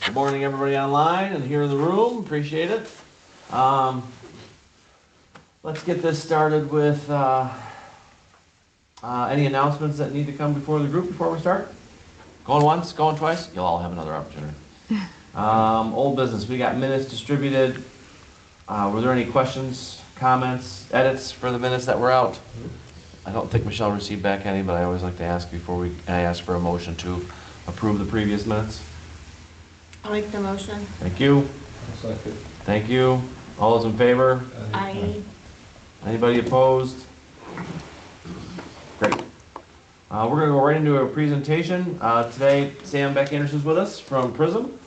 Good morning, everybody online and here in the room. Appreciate it. Let's get this started with any announcements that need to come before the group before we start. Going once, going twice. You'll all have another opportunity. Old business. We got minutes distributed. Were there any questions, comments, edits for the minutes that were out? I don't think Michelle received back any, but I always like to ask before I ask for a motion to approve the previous minutes. I'll make the motion. Thank you. Second. Thank you. All those in favor? Aye. Anybody opposed? Great. We're going to go right into a presentation. Today, Sam Beck-Anderson's with us from PRISM.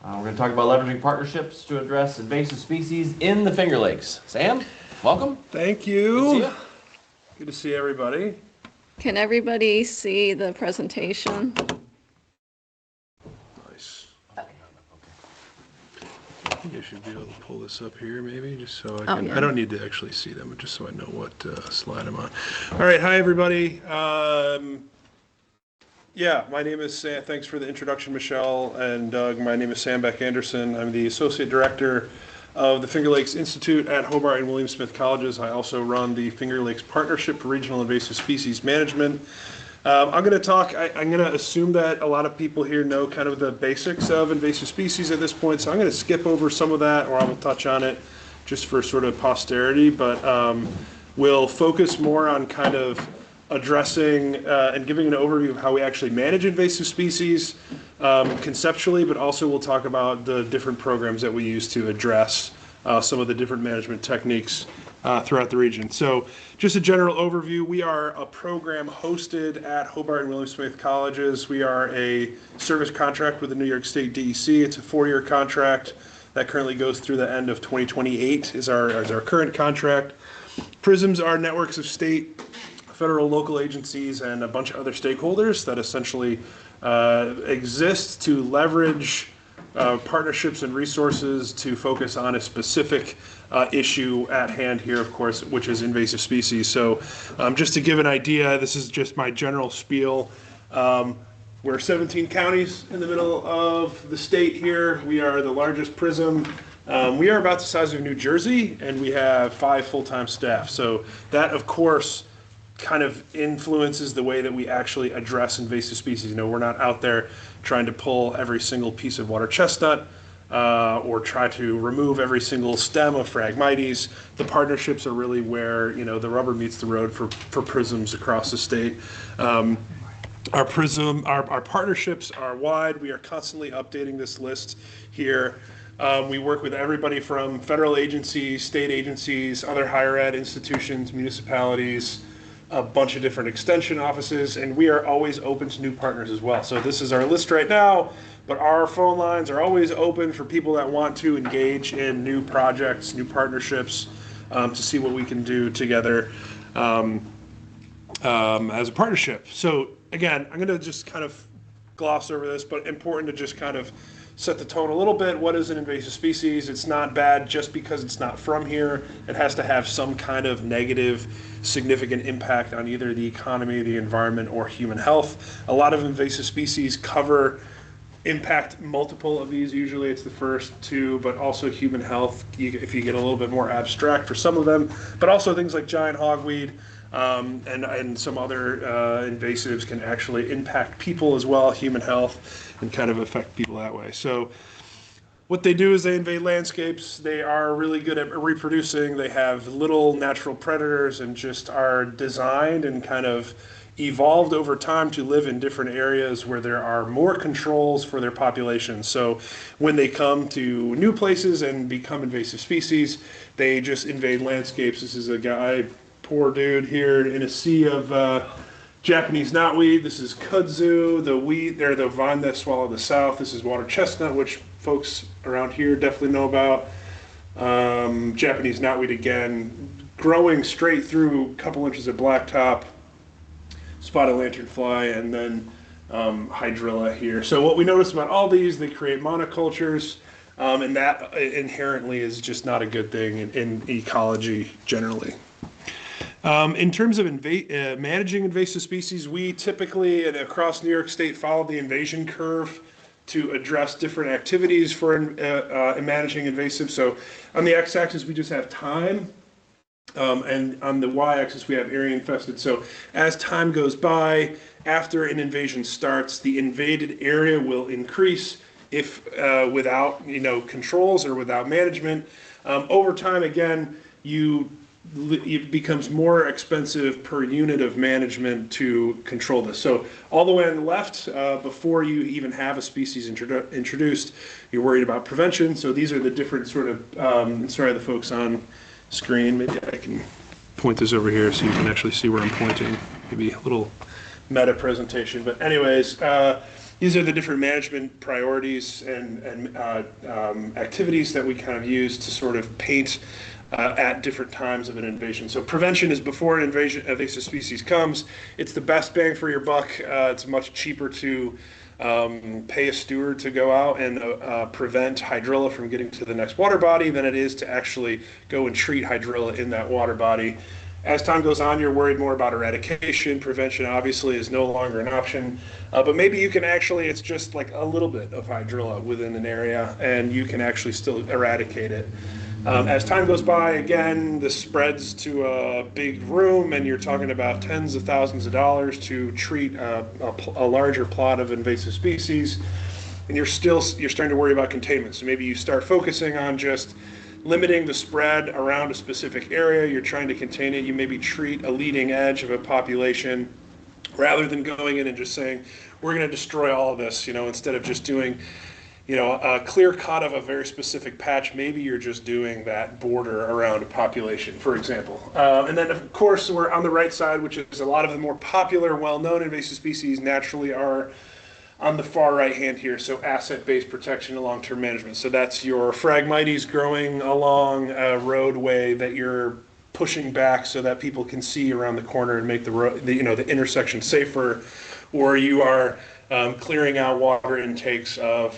We're going to talk about leveraging partnerships to address invasive species in the Finger Lakes. Sam, welcome. Thank Good you. to see you. Good to see everybody. Can everybody see the presentation? Nice. I think I should be able to pull this up here maybe, just so I can, yeah. I don't need to actually see them, but just so I know what slide I'm on. All right, hi everybody. Yeah, my name is Sam. Thanks for the introduction, Michelle and Doug. My name is Sam Beck-Anderson. I'm the Associate Director of the Finger Lakes Institute at Hobart and William Smith Colleges. I also run the Finger Lakes Partnership for Regional Invasive Species Management. I'm going to talk, I'm going to assume that a lot of people here know kind of the basics of invasive species at this point, so I'm going to skip over some of that, or I will touch on it just for sort of posterity, but we'll focus more on kind of addressing and giving an overview of how we actually manage invasive species conceptually, but also we'll talk about the different programs that we use to address some of the different management techniques throughout the region. So just a general overview, we are a program hosted at Hobart and William Smith Colleges. We are a service contract with the New York State DEC. It's a 4-year contract that currently goes through the end of 2028 is our current contract. PRISMs are networks of state, federal, local agencies, and a bunch of other stakeholders that essentially exist to leverage partnerships and resources to focus on a specific issue at hand here, of course, which is invasive species. So just to give an idea, this is just my general spiel. We're 17 counties in the middle of the state here. We are the largest PRISM. We are about the size of New Jersey, and we have 5 full-time staff. So that, of course, kind of influences the way that we actually address invasive species. You know, we're not out there trying to pull every single piece of water chestnut or try to remove every single stem of Phragmites. The partnerships are really where, you know, the rubber meets the road for PRISMs across the state. Our partnerships are wide. We are constantly updating this list here. We work with everybody from federal agencies, state agencies, other higher ed institutions, municipalities, a bunch of different extension offices, and we are always open to new partners as well. So this is our list right now, but our phone lines are always open for people that want to engage in new projects, new partnerships, to see what we can do together as a partnership. So again, I'm going to just kind of gloss over this, but important to just kind of set the tone a little bit. What is an invasive species? It's not bad just because it's not from here. It has to have some kind of negative, significant impact on either the economy, the environment, or human health. A lot of invasive species impact multiple of these. Usually it's the first 2, but also human health, if you get a little bit more abstract for some of them, but also things like giant hogweed, and some other invasives can actually impact people as well, human health, and kind of affect people that way. So what they do is they invade landscapes. They are really good at reproducing. They have little natural predators and just are designed and kind of evolved over time to live in different areas where there are more controls for their population. So when they come to new places and become invasive species, they just invade landscapes. This is a guy, poor dude here in a sea of Japanese knotweed. This is kudzu, the vine that swallowed the south. This is water chestnut, which folks around here definitely know about. Japanese knotweed again, growing straight through a couple inches of blacktop, spotted lanternfly, and then hydrilla here. So what we notice about all these, they create monocultures, and that inherently is just not a good thing in ecology generally. In terms of managing invasive species, we typically, and across New York State, follow the invasion curve to address different activities for managing invasives. So on the x-axis, we just have time. And on the y-axis, we have area infested. So as time goes by, after an invasion starts, the invaded area will increase if without controls or without management. Over time, again, it becomes more expensive per unit of management to control this. So all the way on the left, before you even have a species introduced, you're worried about prevention. So these are the different sort of, sorry, the folks on screen, maybe I can point this over here so you can actually see where I'm pointing. Maybe a little meta presentation. But anyways, these are the different management priorities and activities that we kind of use to sort of paint at different times of an invasion. So prevention is before an invasive species comes. It's the best bang for your buck. It's much cheaper to pay a steward to go out and prevent hydrilla from getting to the next water body than it is to actually go and treat hydrilla in that water body. As time goes on, you're worried more about eradication. Prevention obviously is no longer an option, but maybe you can actually, it's just like a little bit of hydrilla within an area and you can actually still eradicate it. As time goes by, again, this spreads to a big room and you're talking about tens of thousands of dollars to treat a larger plot of invasive species. And you're starting to worry about containment. So maybe you start focusing on just limiting the spread around a specific area. You're trying to contain it. You maybe treat a leading edge of a population rather than going in and just saying, we're going to destroy all of this, instead of just doing a clear cut of a very specific patch. Maybe you're just doing that border around a population, for example. And then, of course, we're on the right side, which is a lot of the more popular, well-known invasive species naturally are on the far right hand here. So asset-based protection and long-term management. So that's your Phragmites growing along a roadway that you're pushing back so that people can see around the corner and make the intersection safer, or you are clearing out water intakes of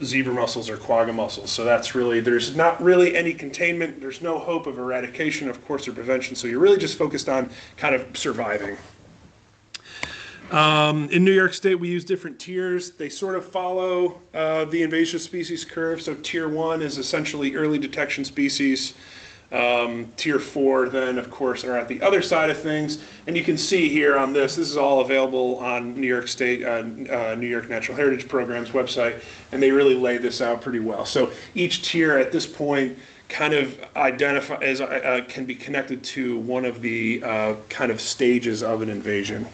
zebra mussels or quagga mussels. So that's really, there's not really any containment. There's no hope of eradication, of course, or prevention. So you're really just focused on kind of surviving. In New York State, we use different tiers. They sort of follow the invasive species curve. So tier 1 is essentially early detection species. Tier 4 then, of course, are at the other side of things. And you can see here on this is all available on New York State, New York Natural Heritage Program's website, and they really lay this out pretty well. So each tier at this point kind of can be connected to one of the kind of stages of an invasion.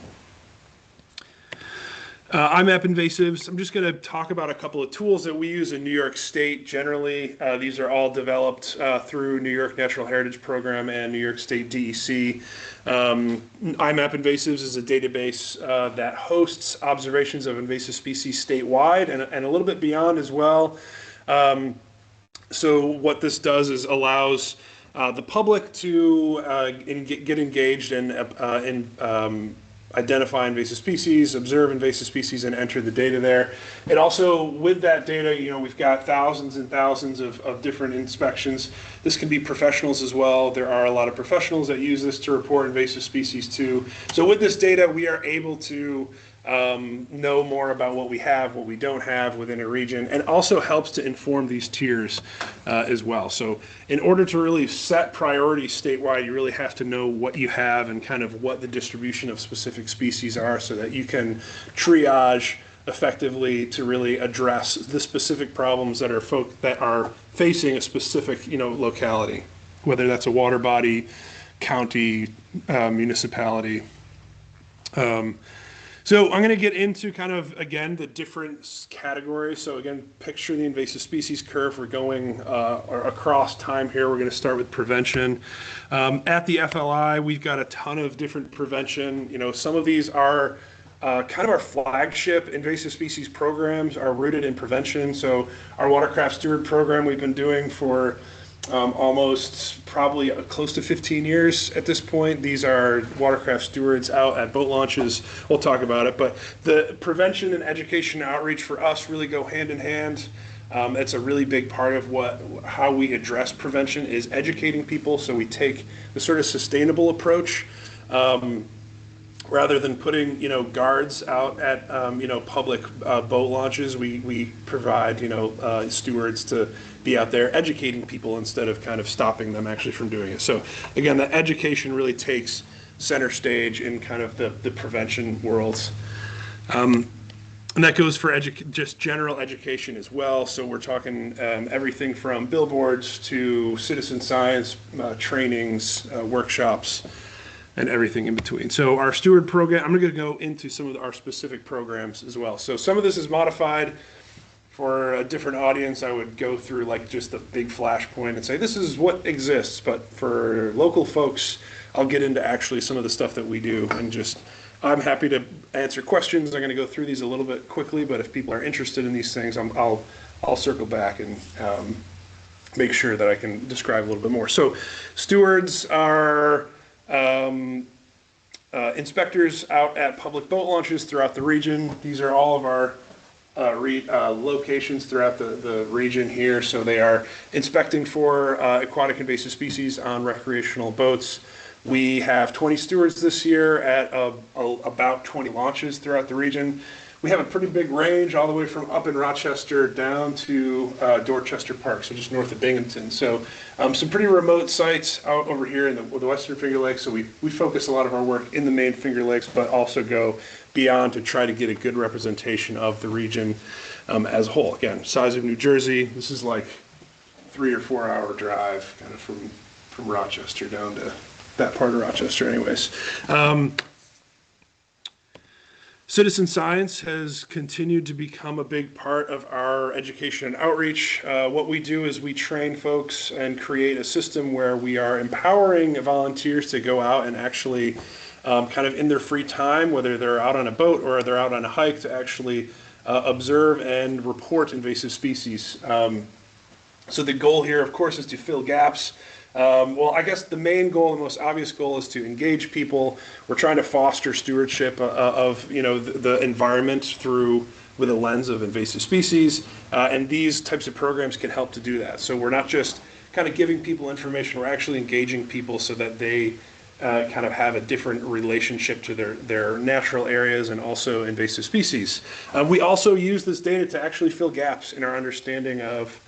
IMAP invasives. I'm just going to talk about a couple of tools that we use in New York State generally. These are all developed through New York Natural Heritage Program and New York State DEC. IMAP invasives is a database that hosts observations of invasive species statewide and a little bit beyond as well. So what this does is allows the public to get engaged in identify invasive species, observe invasive species, and enter the data there. And also with that data, we've got thousands and thousands of different inspections. This can be professionals as well. There are a lot of professionals that use this to report invasive species too. So with this data, we are able to know more about what we have, what we don't have within a region, and also helps to inform these tiers as well. So in order to really set priorities statewide, you really have to know what you have and kind of what the distribution of specific species are so that you can triage effectively to really address the specific problems that are facing a specific locality, whether that's a water body, county, municipality. So I'm going to get into kind of, again, the different categories. So again, picture the invasive species curve. We're going across time here. We're going to start with prevention. At the FLI, we've got a ton of different prevention. Some of these are kind of our flagship invasive species programs are rooted in prevention. So our watercraft steward program we've been doing for almost probably close to 15 years at this point. These are watercraft stewards out at boat launches. We'll talk about it, but the prevention and education outreach for us really go hand in hand. It's a really big part of how we address prevention is educating people. So we take the sort of sustainable approach. rather than putting, guards out at, public boat launches, we provide, stewards to be out there educating people instead of kind of stopping them actually from doing it. So again, the education really takes center stage in kind of the prevention worlds. And that goes for just general education as well. So we're talking everything from billboards to citizen science trainings, workshops, and everything in between. So our steward program, I'm going to go into some of our specific programs as well. So some of this is modified for a different audience. I would go through like just the big flashpoint and say, this is what exists. But for local folks, I'll get into actually some of the stuff that we do, and just, I'm happy to answer questions. I'm going to go through these a little bit quickly, but if people are interested in these things, I'll circle back and make sure that I can describe a little bit more. So stewards are inspectors out at public boat launches throughout the region. These are all of our locations throughout the region here. So they are inspecting for aquatic invasive species on recreational boats. We have 20 stewards this year at about 20 launches throughout the region. We have a pretty big range all the way from up in Rochester down to Dorchester Park, so just north of Binghamton. So some pretty remote sites out over here in the Western Finger Lakes. So we focus a lot of our work in the main Finger Lakes, but also go beyond to try to get a good representation of the region as a whole. Again, size of New Jersey, this is like 3 or 4 hour drive kind of from Rochester down to that part of Rochester anyways. Citizen science has continued to become a big part of our education and outreach. What we do is we train folks and create a system where we are empowering volunteers to go out and actually kind of in their free time, whether they're out on a boat or they're out on a hike, to actually observe and report invasive species. So the goal here, of course, is to fill gaps. Well, I guess the main goal, the most obvious goal, is to engage people. We're trying to foster stewardship of the environment through with a lens of invasive species, and these types of programs can help to do that. So we're not just kind of giving people information, we're actually engaging people so that they kind of have a different relationship to their natural areas and also invasive species. We also use this data to actually fill gaps in our understanding of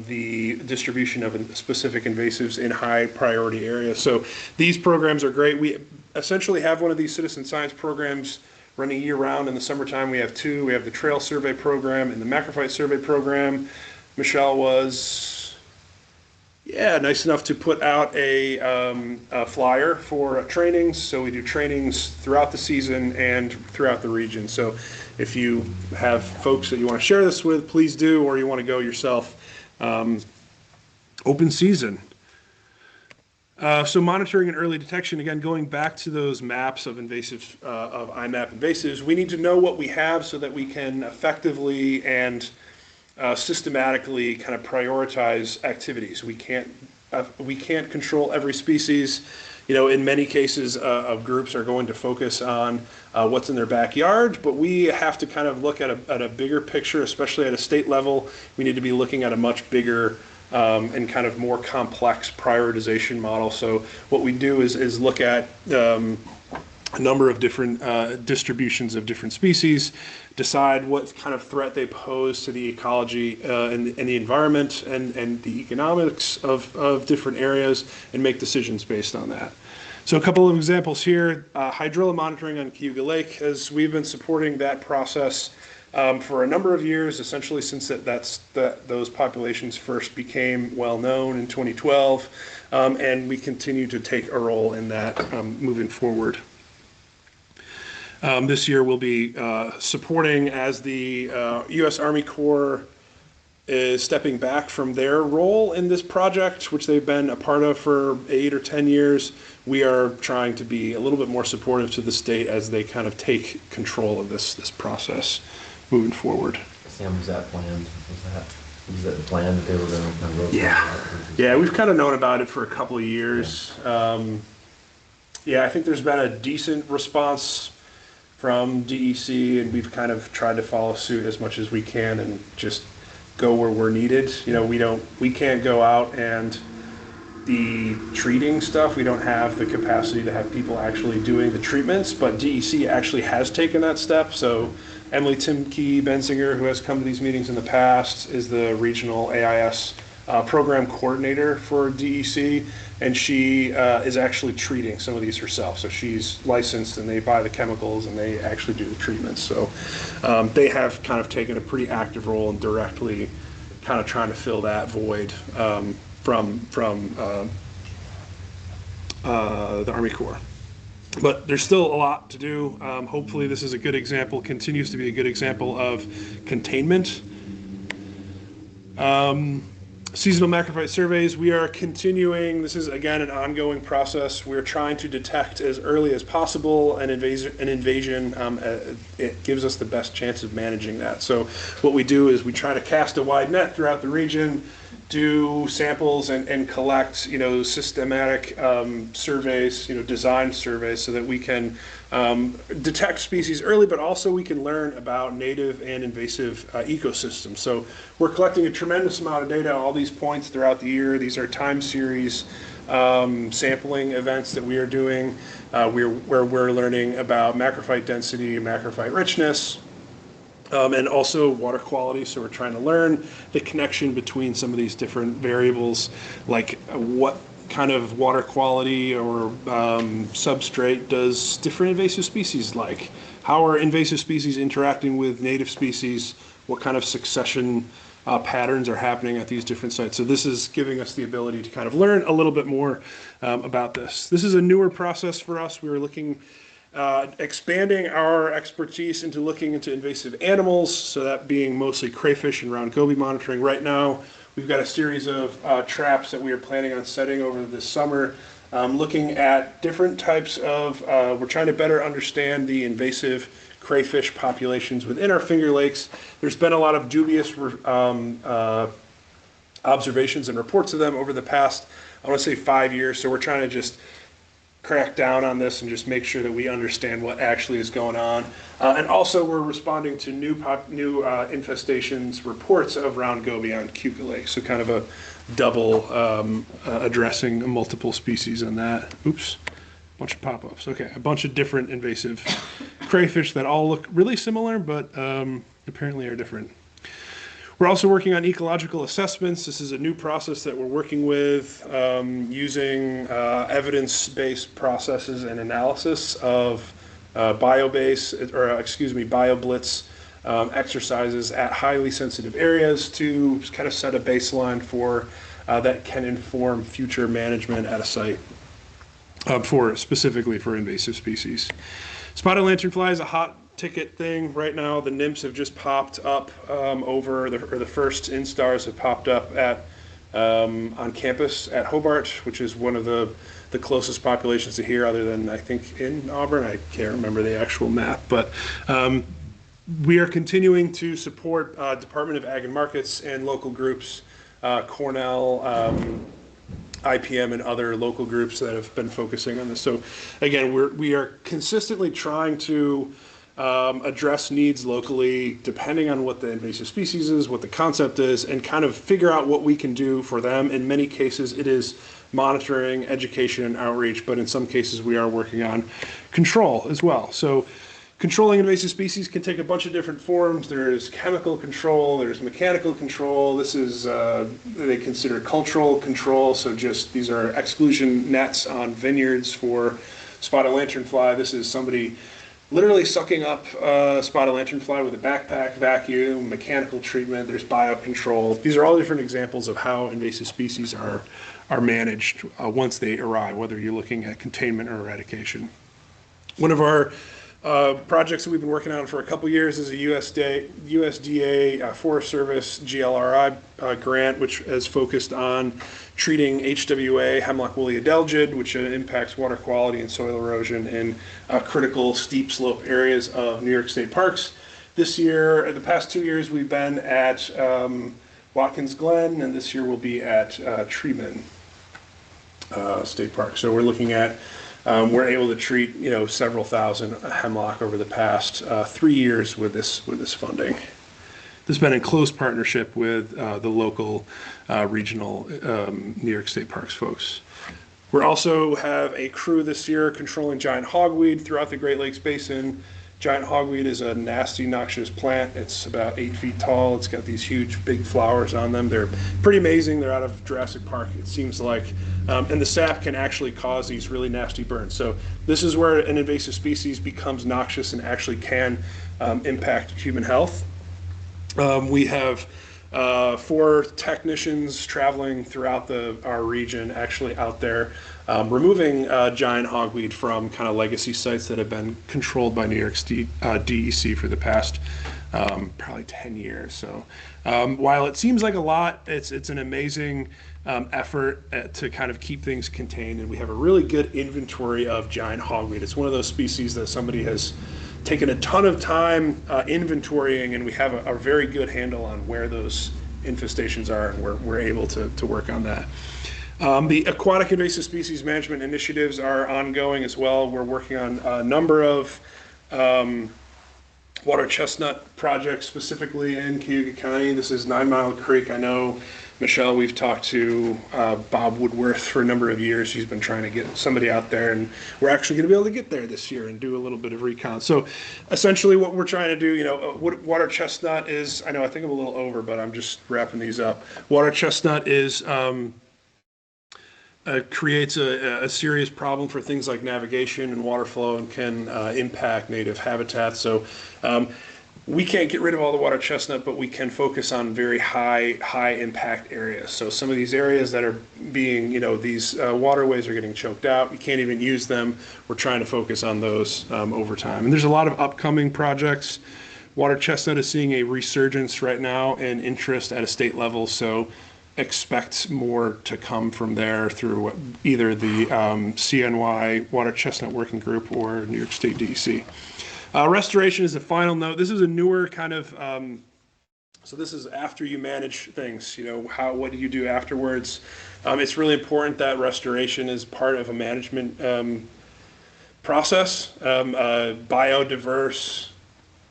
the distribution of specific invasives in high priority areas. So these programs are great. We essentially have one of these citizen science programs running year round. In the summertime, we have 2. We have the trail survey program and the macrophyte survey program. Michelle was, nice enough to put out a flyer for trainings. So we do trainings throughout the season and throughout the region. So if you have folks that you want to share this with, please do, or you want to go yourself. Open season. So monitoring and early detection, again, going back to those maps of invasive, of IMAP invasives, we need to know what we have so that we can effectively and systematically kind of prioritize activities. We can't control every species. In many cases, of groups are going to focus on what's in their backyard, but we have to kind of look at a bigger picture, especially at a state level. We need to be looking at a much bigger and kind of more complex prioritization model. So what we do is look at a number of different distributions of different species, decide what kind of threat they pose to the ecology and the environment and the economics of different areas, and make decisions based on that. So a couple of examples here, hydrilla monitoring on Cayuga Lake, as we've been supporting that process for a number of years, essentially since those populations first became well known in 2012, and we continue to take a role in that moving forward. This year we'll be supporting, as the U.S. Army Corps is stepping back from their role in this project, which they've been a part of for 8 or 10 years. We are trying to be a little bit more supportive to the state as they kind of take control of this process moving forward. Sam, was that planned? Was that the plan that they were going to kind of rotate? Yeah, we've kind of known about it for a couple of years. I think there's been a decent response from DEC, and we've kind of tried to follow suit as much as we can and just go where we're needed. We can't go out and the treating stuff. We don't have the capacity to have people actually doing the treatments, but DEC actually has taken that step. So Emily Timke Benzinger, who has come to these meetings in the past, is the regional AIS program coordinator for DEC, and she is actually treating some of these herself. So she's licensed, and they buy the chemicals, and they actually do the treatments. So they have kind of taken a pretty active role in directly kind of trying to fill that void from the Army Corps. But there's still a lot to do. Hopefully this is a good example, continues to be a good example of containment. Seasonal macrophyte surveys, we are continuing. This is, again, an ongoing process. We're trying to detect as early as possible an invasion. It gives us the best chance of managing that. So what we do is we try to cast a wide net throughout the region, do samples and collect, systematic surveys, design surveys, so that we can detect species early, but also we can learn about native and invasive ecosystems. So we're collecting a tremendous amount of data at all these points throughout the year. These are time series sampling events that we are doing, where we're learning about macrophyte density, macrophyte richness, and also water quality. So we're trying to learn the connection between some of these different variables, like what kind of water quality or substrate does different invasive species like? How are invasive species interacting with native species? What kind of succession patterns are happening at these different sites? So this is giving us the ability to kind of learn a little bit more about this. This is a newer process for us. We were looking expanding our expertise into looking into invasive animals, so that being mostly crayfish and round goby monitoring. Right now, we've got a series of traps that we are planning on setting over this summer, looking at different types of, we're trying to better understand the invasive crayfish populations within our Finger Lakes. There's been a lot of dubious observations and reports of them over the past, I want to say 5 years, so we're trying to just crack down on this and just make sure that we understand what actually is going on. And also we're responding to new infestations, reports of round goby on Cayuga Lake. So kind of a double addressing multiple species on that. Oops, bunch of pop-ups. Okay, a bunch of different invasive crayfish that all look really similar, but apparently are different. We're also working on ecological assessments. This is a new process that we're working with, using evidence-based processes and analysis of BioBlitz exercises at highly sensitive areas to kind of set a baseline for that can inform future management at a site specifically for invasive species. Spotted lanternfly is a hot ticket thing right now. The nymphs have just popped up the first instars have popped up at on campus at Hobart, which is one of the closest populations to here, other than I think in Auburn. I can't remember the actual map, but we are continuing to support Department of Ag and Markets and local groups, Cornell, IPM, and other local groups that have been focusing on this. So again, we are consistently trying to address needs locally, depending on what the invasive species is, what the concept is, and kind of figure out what we can do for them. In many cases, it is monitoring, education, and outreach, but in some cases, we are working on control as well. So controlling invasive species can take a bunch of different forms. There's chemical control, there's mechanical control. This is, they consider cultural control, so just these are exclusion nets on vineyards for spotted lanternfly. This is somebody literally sucking up spotted lanternfly with a backpack, vacuum, mechanical treatment. There's biocontrol. These are all different examples of how invasive species are managed once they arrive, whether you're looking at containment or eradication. One of our projects that we've been working on for a couple years is a USDA Forest Service GLRI grant, which is focused on treating HWA, hemlock woolly adelgid, which impacts water quality and soil erosion in critical steep slope areas of New York State parks. This year, the past 2 years, we've been at Watkins Glen, and this year we'll be at Treeman State Park. So we're looking at, we're able to treat several thousand hemlock over the past 3 years with this funding. this has been in close partnership with the local regional New York State Parks folks. We also have a crew this year controlling giant hogweed throughout the Great Lakes Basin. Giant hogweed is a nasty, noxious plant. It's about 8 feet tall. It's got these huge, big flowers on them. They're pretty amazing. They're out of Jurassic Park, it seems like. And the sap can actually cause these really nasty burns. So this is where an invasive species becomes noxious and actually can impact human health. We have 4 technicians traveling throughout our region, actually out there, removing giant hogweed from kind of legacy sites that have been controlled by New York State DEC for the past probably 10 years. So while it seems like a lot, it's an amazing effort to kind of keep things contained, and we have a really good inventory of giant hogweed. It's one of those species that somebody has taken a ton of time inventorying, and we have a very good handle on where those infestations are, and we're able to work on that. The aquatic invasive species management initiatives are ongoing as well. We're working on a number of water chestnut projects, specifically in Cayuga County. This is 9 Mile Creek. I know, Michelle, we've talked to Bob Woodworth for a number of years. He's been trying to get somebody out there, and we're actually going to be able to get there this year and do a little bit of recon. So essentially what we're trying to do, water chestnut is, I think I'm a little over, but I'm just wrapping these up. Water chestnut is creates a serious problem for things like navigation and water flow, and can impact native habitats. So we can't get rid of all the water chestnut, but we can focus on very high impact areas. So some of these areas that are being, these waterways are getting choked out. You can't even use them. We're trying to focus on those over time. And there's a lot of upcoming projects. Water chestnut is seeing a resurgence right now in interest at a state level. So expect more to come from there through either the CNY Water Chestnut Working Group or New York State DEC. Restoration is the final note. This is a newer kind of, so this is after you manage things, what do you do afterwards? It's really important that restoration is part of a management process. Biodiverse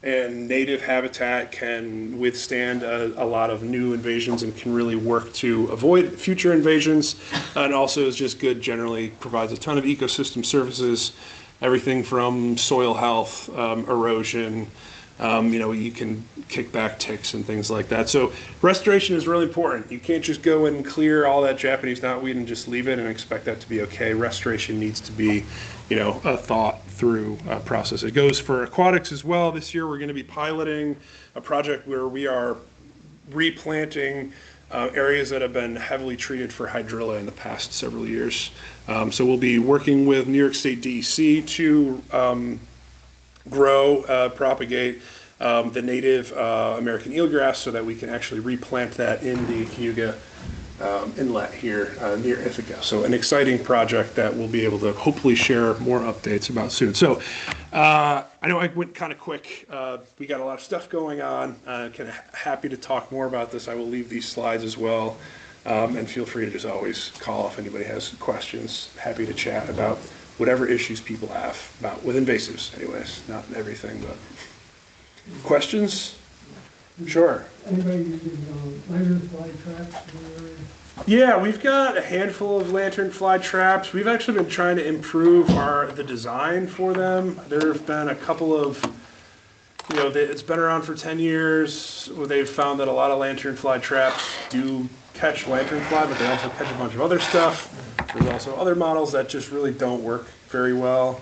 and native habitat can withstand a lot of new invasions and can really work to avoid future invasions, and also is just good generally, provides a ton of ecosystem services, everything from soil health, erosion, you can kick back ticks and things like that. So restoration is really important. You can't just go and clear all that Japanese knotweed and just leave it and expect that to be okay. Restoration needs to be, a thought through process. It goes for aquatics as well. This year we're going to be piloting a project where we are replanting areas that have been heavily treated for hydrilla in the past several years. So we'll be working with New York State DEC to grow, propagate the native American eelgrass so that we can actually replant that in the Cayuga inlet here near Ithaca. So an exciting project that we'll be able to hopefully share more updates about soon. So I know I went kind of quick. We got a lot of stuff going on. Kind of happy to talk more about this. I will leave these slides as well. And feel free to just always call if anybody has questions. Happy to chat about whatever issues people have about with invasives anyways, not everything, but questions? Sure. Anybody using lanternfly traps in the area? Yeah, we've got a handful of lanternfly traps. We've actually been trying to improve the design for them. There have been a couple of, it's been around for 10 years. They've found that a lot of lanternfly traps do catch lanternfly, but they also catch a bunch of other stuff. There's also other models that just really don't work very well.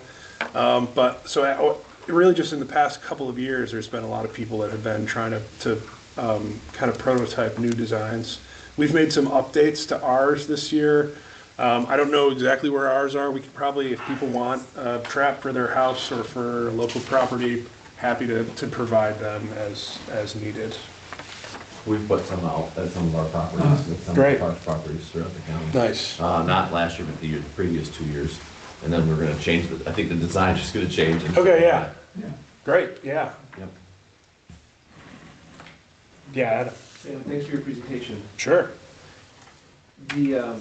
Really just in the past couple of years, there's been a lot of people that have been trying to kind of prototype new designs. We've made some updates to ours this year. I don't know exactly where ours are. We could probably, if people want a trap for their house or for local property, happy to provide them as needed. We've put some out at some of our properties, with some Great. of our properties throughout the county. Nice. Not last year, but the previous 2 years. And then we're going to change, I think the design's just going to change. Okay, yeah. Yeah. Great, yeah. Yep. Yeah, Adam. Sam, thanks for your presentation. Sure. The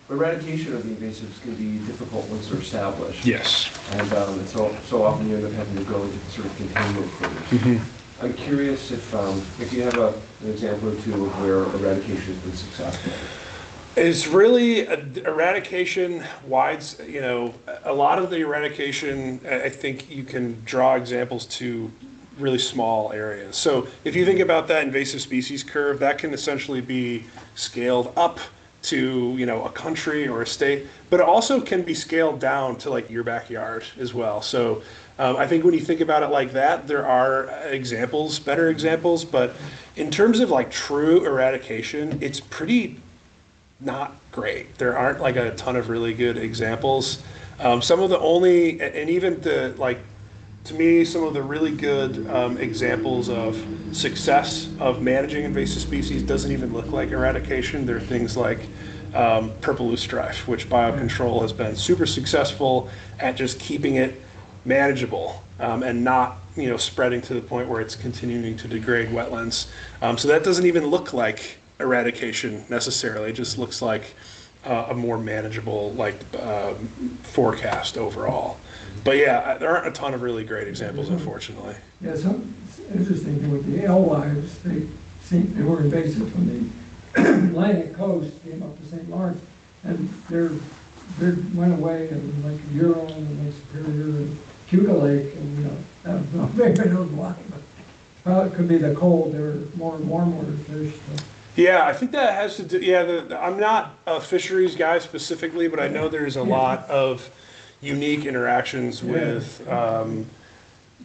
eradication of the invasives can be difficult once they're established. Yes. And so often you end up having to go into sort of containment phase. I'm curious if you have an example or two of where eradication has been successful. It's really eradication wides, a lot of the eradication, I think you can draw examples to really small areas. So if you think about that invasive species curve, that can essentially be scaled up to, a country or a state, but it also can be scaled down to like your backyard as well. So I think when you think about it like that, there are examples, better examples, but in terms of like true eradication, it's pretty not great. There aren't like a ton of really good examples. Some of the only, and even the like, to me, some of the really good examples of success of managing invasive species doesn't even look like eradication. There are things like purple loosestrife, which biocontrol has been super successful at just keeping it manageable and not spreading to the point where it's continuing to degrade wetlands. So that doesn't even look like eradication necessarily. It just looks like a more manageable forecast overall. But yeah, there aren't a ton of really great examples, unfortunately. Yeah, some interesting thing with the alewives, they were invasive from the Atlantic coast, came up to St. Lawrence, and they went away in like Huron and Lake Superior and Cayuga Lake, and that was not very knows why, but probably could be the cold. They were more warm water fish. So. Yeah, I think that has to do. Yeah, I'm not a fisheries guy specifically, but I know there's a lot of unique interactions with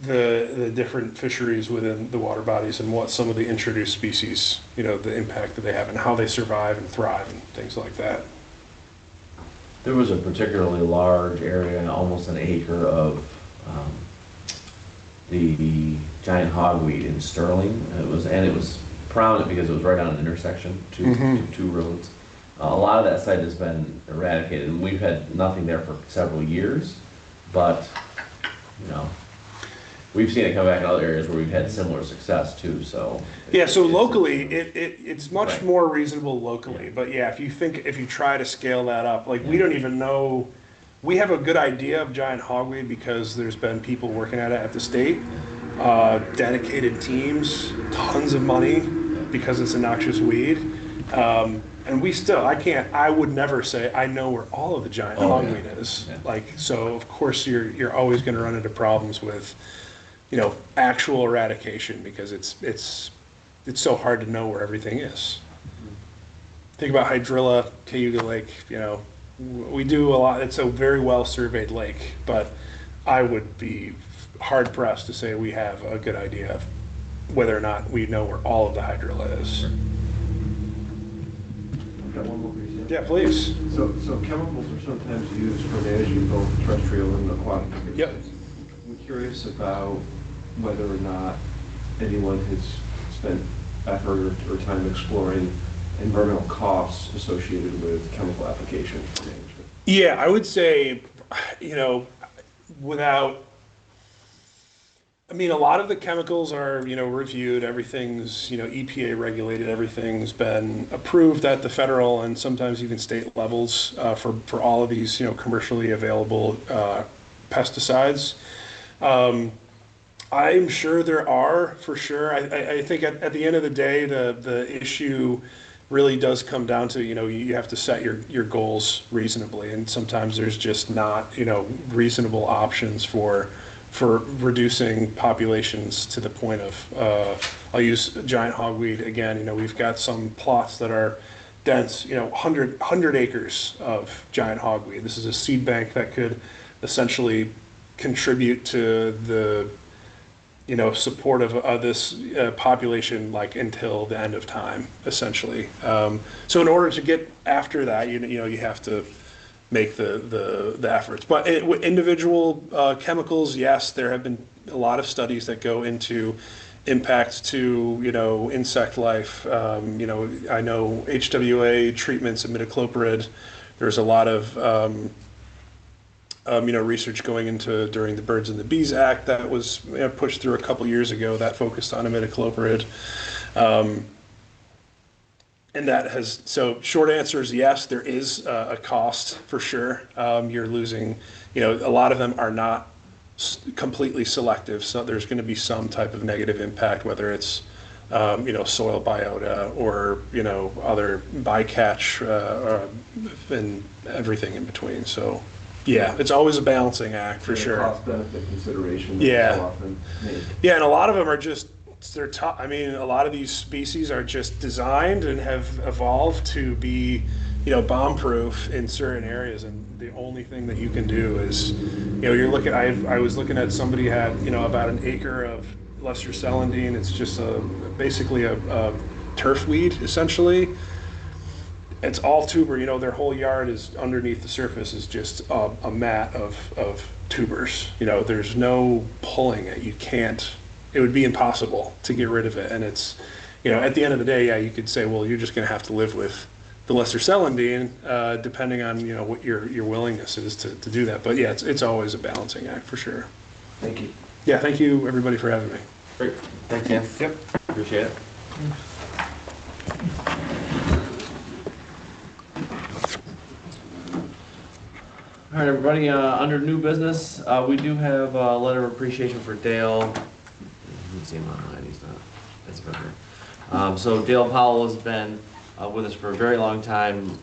the different fisheries within the water bodies and what some of the introduced species, the impact that they have and how they survive and thrive and things like that. There was a particularly large area, almost an acre of the giant hogweed in Sterling. It was prominent because it was right on an intersection, two roads. A lot of that site has been eradicated, and we've had nothing there for several years, but, we've seen it come back in other areas where we've had similar success too, so. Yeah, so locally, it's much Right. more reasonable locally, but yeah, if you try to scale that up, like we don't even know, we have a good idea of giant hogweed because there's been people working at it at the state, dedicated teams, tons of money because it's a noxious weed. And I would never say I know where all of the giant hogweed is. Yeah. So of course you're always going to run into problems with, actual eradication because it's so hard to know where everything is. Think about Hydrilla, Cayuga Lake, we do a lot. It's a very well surveyed lake, but I would be hard pressed to say we have a good idea of whether or not we know where all of the Hydrilla is. I've got one more piece. Yeah, please. So chemicals are sometimes used for managing both terrestrial and aquatic ecosystems. Yep. I'm curious about whether or not anyone has spent effort or time exploring environmental costs associated with chemical application for management. Yeah, I would say, a lot of the chemicals are, reviewed, everything's, EPA regulated, everything's been approved at the federal and sometimes even state levels for all of these, commercially available pesticides. I'm sure there are, for sure. I think at the end of the day, the issue really does come down to, you have to set your goals reasonably, and sometimes there's just not, reasonable options for reducing populations to the point of, I'll use giant hogweed again. We've got some plots that are dense, 100 acres of giant hogweed. This is a seed bank that could essentially contribute to the support of this population until the end of time, essentially. So in order to get after that, you have to make the efforts. But individual chemicals, yes, there have been a lot of studies that go into impacts to insect life. I know HWA treatments of imidacloprid. There's a lot of research going into during the Birds and the Bees Act that was pushed through a couple years ago that focused on imidacloprid. And that has, so short answer is yes, there is a cost for sure. You're losing, a lot of them are not completely selective, so there's going to be some type of negative impact, whether it's soil biota or other bycatch and everything in between. So yeah, it's always a balancing act for sure. Cost benefit consideration. That Yeah. so often made. Yeah, and a lot of them are just, they're tough. I mean, a lot of these species are just designed and have evolved to be, bomb-proof in certain areas, and the only thing that you can do is, you're looking, I was looking at somebody had, about an acre of Lesser celandine. It's just basically a turf weed, essentially. It's all tuber, their whole yard is underneath the surface is just a mat of tubers. There's no pulling it. You can't, it would be impossible to get rid of it. And it's, at the end of the day, yeah, you could say, well, you're just going to have to live with the lesser celandine, depending on, what your willingness is to do that. But yeah, it's always a balancing act for sure. Thank you. Yeah, thank you everybody for having me. Great. Thanks, Dan. Yep. Appreciate it. All right, everybody, under new business, we do have a letter of appreciation for Dale. You can see him online, he's not, that's better. So Dale Powell has been with us for a very long time.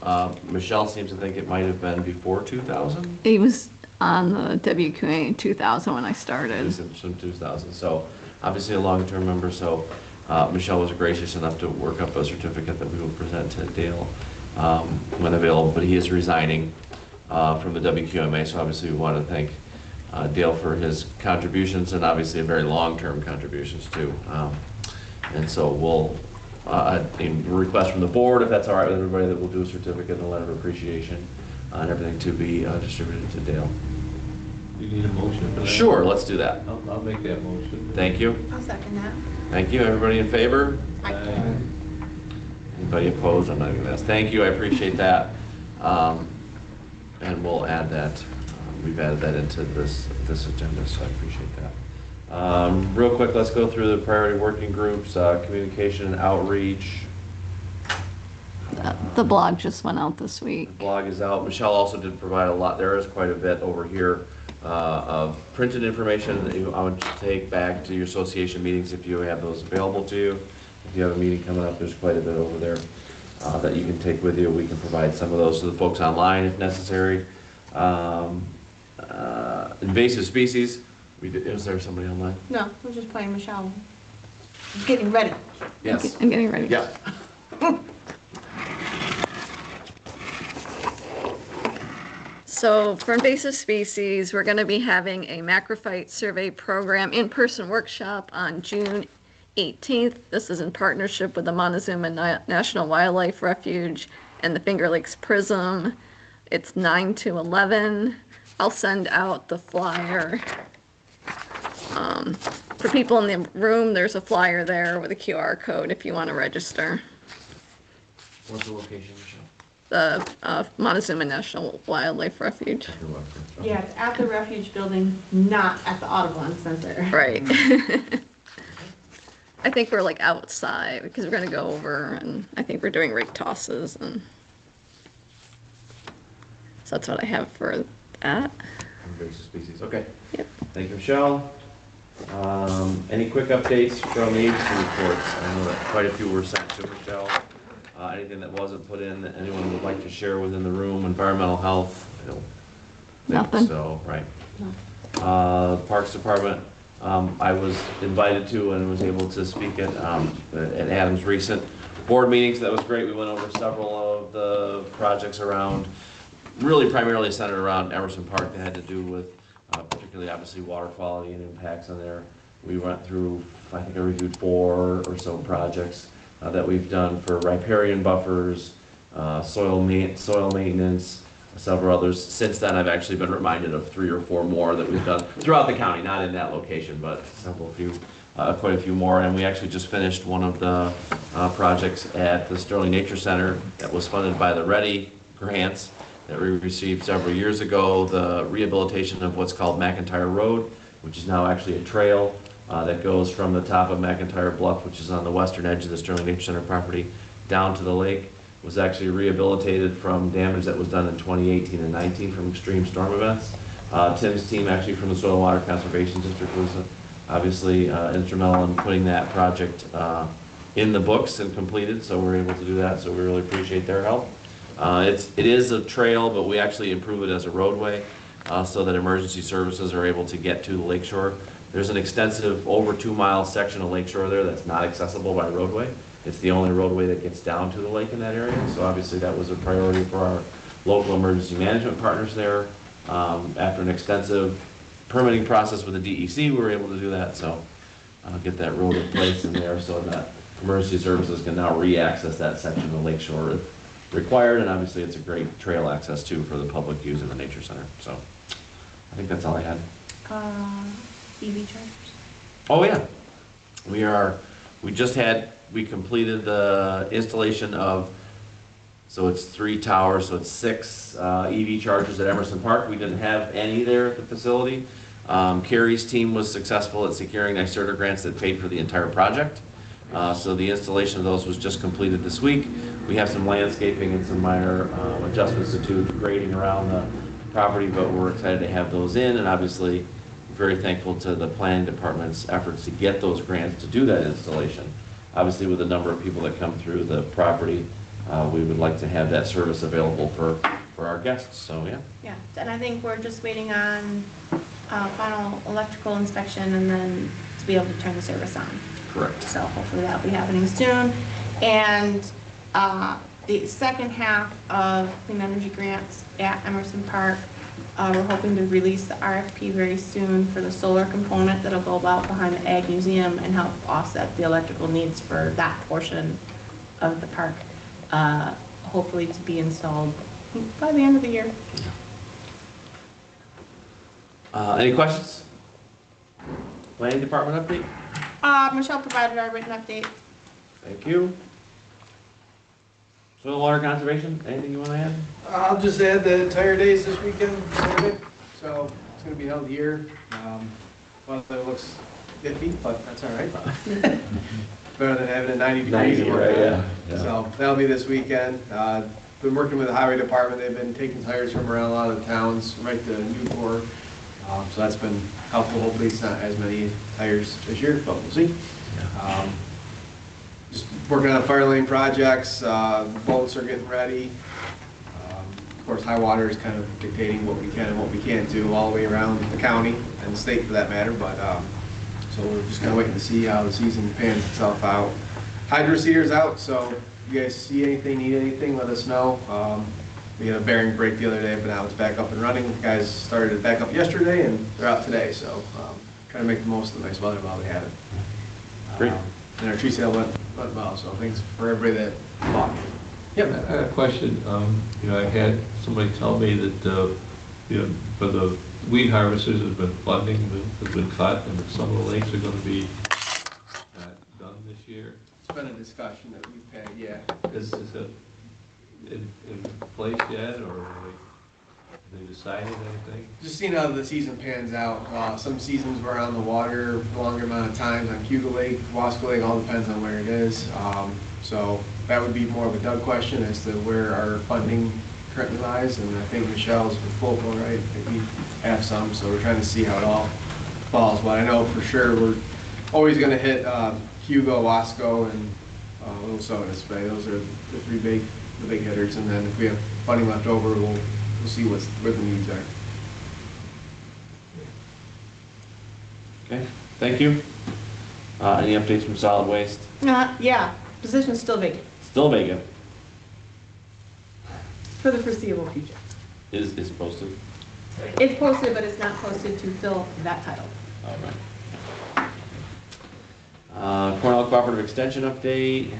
Michelle seems to think it might have been before 2000. He was on the WQA in 2000 when I started. He's from 2000, so obviously a long-term member. So Michelle was gracious enough to work up a certificate that we will present to Dale when available, but he is resigning from the WQMA, so obviously we want to thank Dale for his contributions, and obviously a very long-term contributions too. And so we'll request from the board, if that's all right with everybody, that we'll do a certificate and a letter of appreciation and everything to be distributed to Dale. You need a motion for that? Sure, let's do that. I'll make that motion. Thank you. I'll second that. Thank you. Everybody in favor? Aye. Anybody opposed? I'm not even gonna ask. Thank you, I appreciate that. And we'll add that. We've added that into this agenda, so I appreciate that. Real quick, let's go through the priority working groups, communication and outreach. The blog just went out this week. Blog is out. Michelle also did provide a lot. There is quite a bit over here of printed information that I would take back to your association meetings if you have those available to you. If you have a meeting coming up, there's quite a bit over there that you can take with you. We can provide some of those to the folks online if necessary. Invasive species. Is there somebody online? No, we're just playing Michelle. Getting ready. Yes. I'm getting ready. Yeah. So for invasive species, we're going to be having a macrophyte survey program in-person workshop on June 18th. This is in partnership with the Montezuma National Wildlife Refuge and the Finger Lakes Prism. It's 9 to 11. I'll send out the flyer. For people in the room, there's a flyer there with a QR code if you want to register. What's the location, Michelle? The Montezuma National Wildlife Refuge. Yeah, it's at the refuge building, not at the Audubon Center. Right. I think we're like outside because we're going to go over, and I think we're doing rake tosses, and so that's what I have for that. Invasive species. Okay. Yep. Thank you, Michelle. Any quick updates from the agency reports? I know that quite a few were sent to Michelle. Anything that wasn't put in that anyone would like to share within the room? Environmental health? I don't think Nothing. so, right? Parks Department, I was invited to and was able to speak at Adam's recent board meetings. That was great. We went over several of the projects around, really primarily centered around Emerson Park that had to do with particularly obviously water quality and impacts on there. We went through, I think I reviewed 4 or so projects that we've done for riparian buffers, soil maintenance, several others. Since then, I've actually been reminded of 3 or 4 more that we've done throughout the county, not in that location, but quite a few more. And we actually just finished one of the projects at the Sterling Nature Center that was funded by the READY grants that we received several years ago, the rehabilitation of what's called McIntyre Road, which is now actually a trail that goes from the top of McIntyre Bluff, which is on the western edge of the Sterling Nature Center property, down to the lake. Was actually rehabilitated from damage that was done in 2018 and 19 from extreme storm events. Tim's team, actually from the Soil and Water Conservation District, was obviously instrumental in putting that project in the books and completed, so we're able to do that, so we really appreciate their help. It is a trail, but we actually improve it as a roadway so that emergency services are able to get to the lakeshore. There's an extensive, over 2-mile section of lakeshore there that's not accessible by roadway. It's the only roadway that gets down to the lake in that area, so obviously that was a priority for our local emergency management partners there. After an extensive permitting process with the DEC, we were able to do that, so get that road in place in there so that emergency services can now re-access that section of the lakeshore if required, and obviously it's a great trail access too for the public use in the nature center. So I think that's all I had. EV chargers. Oh yeah, we completed the installation of, so it's 3 towers, so it's 6 EV chargers at Emerson Park. We didn't have any there at the facility. Carrie's team was successful at securing NYSERDA grants that paid for the entire project. So the installation of those was just completed this week. We have some landscaping and some minor adjustments to grading around the property, but we're excited to have those in, and obviously very thankful to the planning department's efforts to get those grants to do that installation. Obviously, with the number of people that come through the property, we would like to have that service available for our guests, so yeah. Yeah, and I think we're just waiting on final electrical inspection and then to be able to turn the service on. Correct. So hopefully that'll be happening soon. And the second half of clean energy grants at Emerson Park, we're hoping to release the RFP very soon for the solar component that'll go out behind the Ag Museum and help offset the electrical needs for that portion of the park. Hopefully to be installed by the end of the year. Any questions? Planning department update? Michelle provided our written update. Thank you. Soil and water conservation, anything you want to add? I'll just add the entire days this weekend, Saturday, so it's gonna be held here. Weather looks iffy, but that's all right. Better than having it 90 degrees. 90, right, yeah. So that'll be this weekend. Been working with the highway department, they've been taking tires from around a lot of the towns, right to Newport. So that's been helpful. Hopefully it's not as many tires this year, but we'll see. Just working on fire lane projects, boats are getting ready. Of course, high water is kind of dictating what we can and what we can't do all the way around the county and the state for that matter, but so we're just kind of waiting to see how the season pans itself out. Hydro seeder's out, so if you guys see anything, need anything, let us know. We had a bearing break the other day, but now it's back up and running. The guys started it back up yesterday and they're out today, so trying to make the most of the nice weather while we have it. Great. And our tree sale went well, so thanks for everybody that bought. I had a question. I had somebody tell me that, for the weed harvesters, there's been funding that's been cut, and that some of the lakes are going to be done this year. It's been a discussion that we've had, yeah. Is it in place yet, or have they decided anything? Just seeing how the season pans out. Some seasons we're on the water a longer amount of times on Cayuga Lake, Wasco Lake, all depends on where it is. So that would be more of a Doug question as to where our funding currently lies, and I think Michelle's with Focal, right? I think we have some, so we're trying to see how it all falls. But I know for sure we're always going to hit Cayuga, Wasco, and Little Sodas, right? Those are the three big hitters, and then if we have funding left over, we'll see where the needs are. Okay, thank you. Any updates from solid waste? Yeah, position's still vacant Still vacant. for the foreseeable future. Is posted. It's posted, but it's not posted to fill that title. All right. Cornell Cooperative Extension update.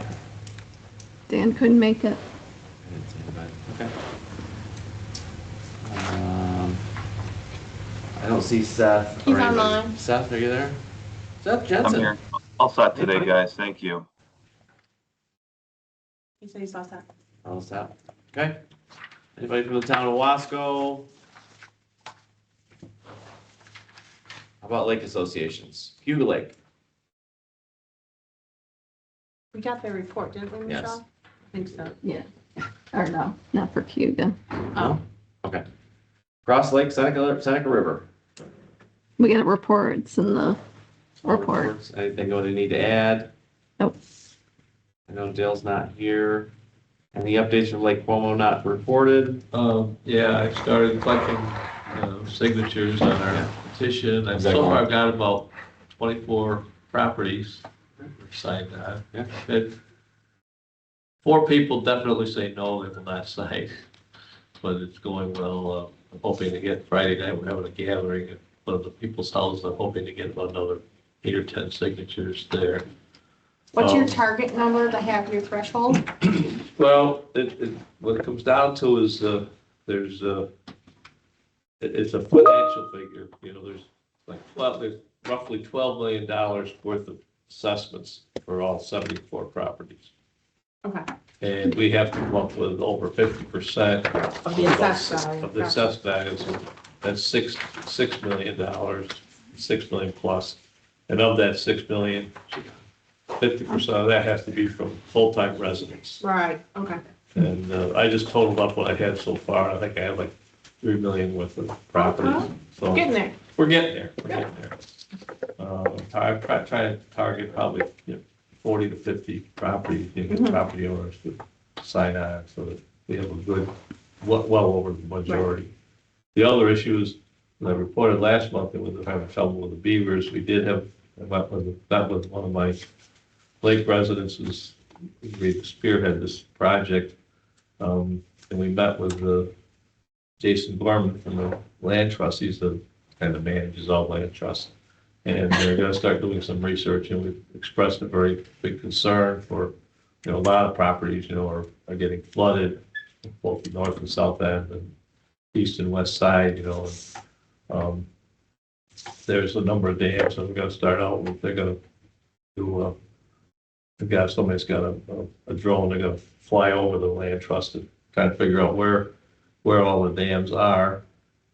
Dan couldn't make it. I didn't see anybody. Okay. I don't see Seth. He's or anybody. online. Seth, are you there? Seth Jensen. I'm here. All set Hey, today, buddy. guys. Thank you. You said you saw that. All set. Okay. Anybody from the town of Wasco? How about lake associations? Cayuga Lake. We got their report, didn't we, Yes. Michelle? I think so. Yeah. Or no, not for Cayuga. Oh, Okay. Cross Lake, Seneca River. We get reports in the report. Reports. Anything you need to add? Nope. I know Dale's not here. Any updates from Lake Como not reported? Yeah, I started collecting signatures on our petition. I've so far got about 24 properties signed on. Yeah. It- 4 people definitely say no, they will not sign, but it's going well. I'm hoping to get Friday night, we're having a gathering at one of the people's houses. I'm hoping to get about another 8 or 10 signatures there. What's your target number to have your threshold? Well, what it comes down to is, it's a financial figure, there's there's roughly $12 million worth of assessments for all 74 properties. Okay. And we have to come up with over 50% Of the assessed value. of the assessed value, so that's $6 million, 6 million plus. And of that 6 million, 50% of that has to be from full-time residents. Right, okay. And I just totaled up what I had so far. I think I have like 3 million worth of properties. So Getting there. we're getting there. We're getting there. I try to target probably 40 to 50 properties, property owners to sign on so that we have a good, well over the majority. Right. The other issue is, I reported last month that we were having trouble with the beavers. We did have, that was one of my lake residents who's agreed to spearhead this project. And we met with Jason Gorman from the land trust. He's the kind of manages all land trusts. And they're going to start doing some research, and we've expressed a very big concern for, a lot of properties, are getting flooded, both the north and south end and east and west side, and there's a number of dams, and we're going to start out with, they're going to do, somebody's got a drone, they're going to fly over the land trust to try to figure out where all the dams are,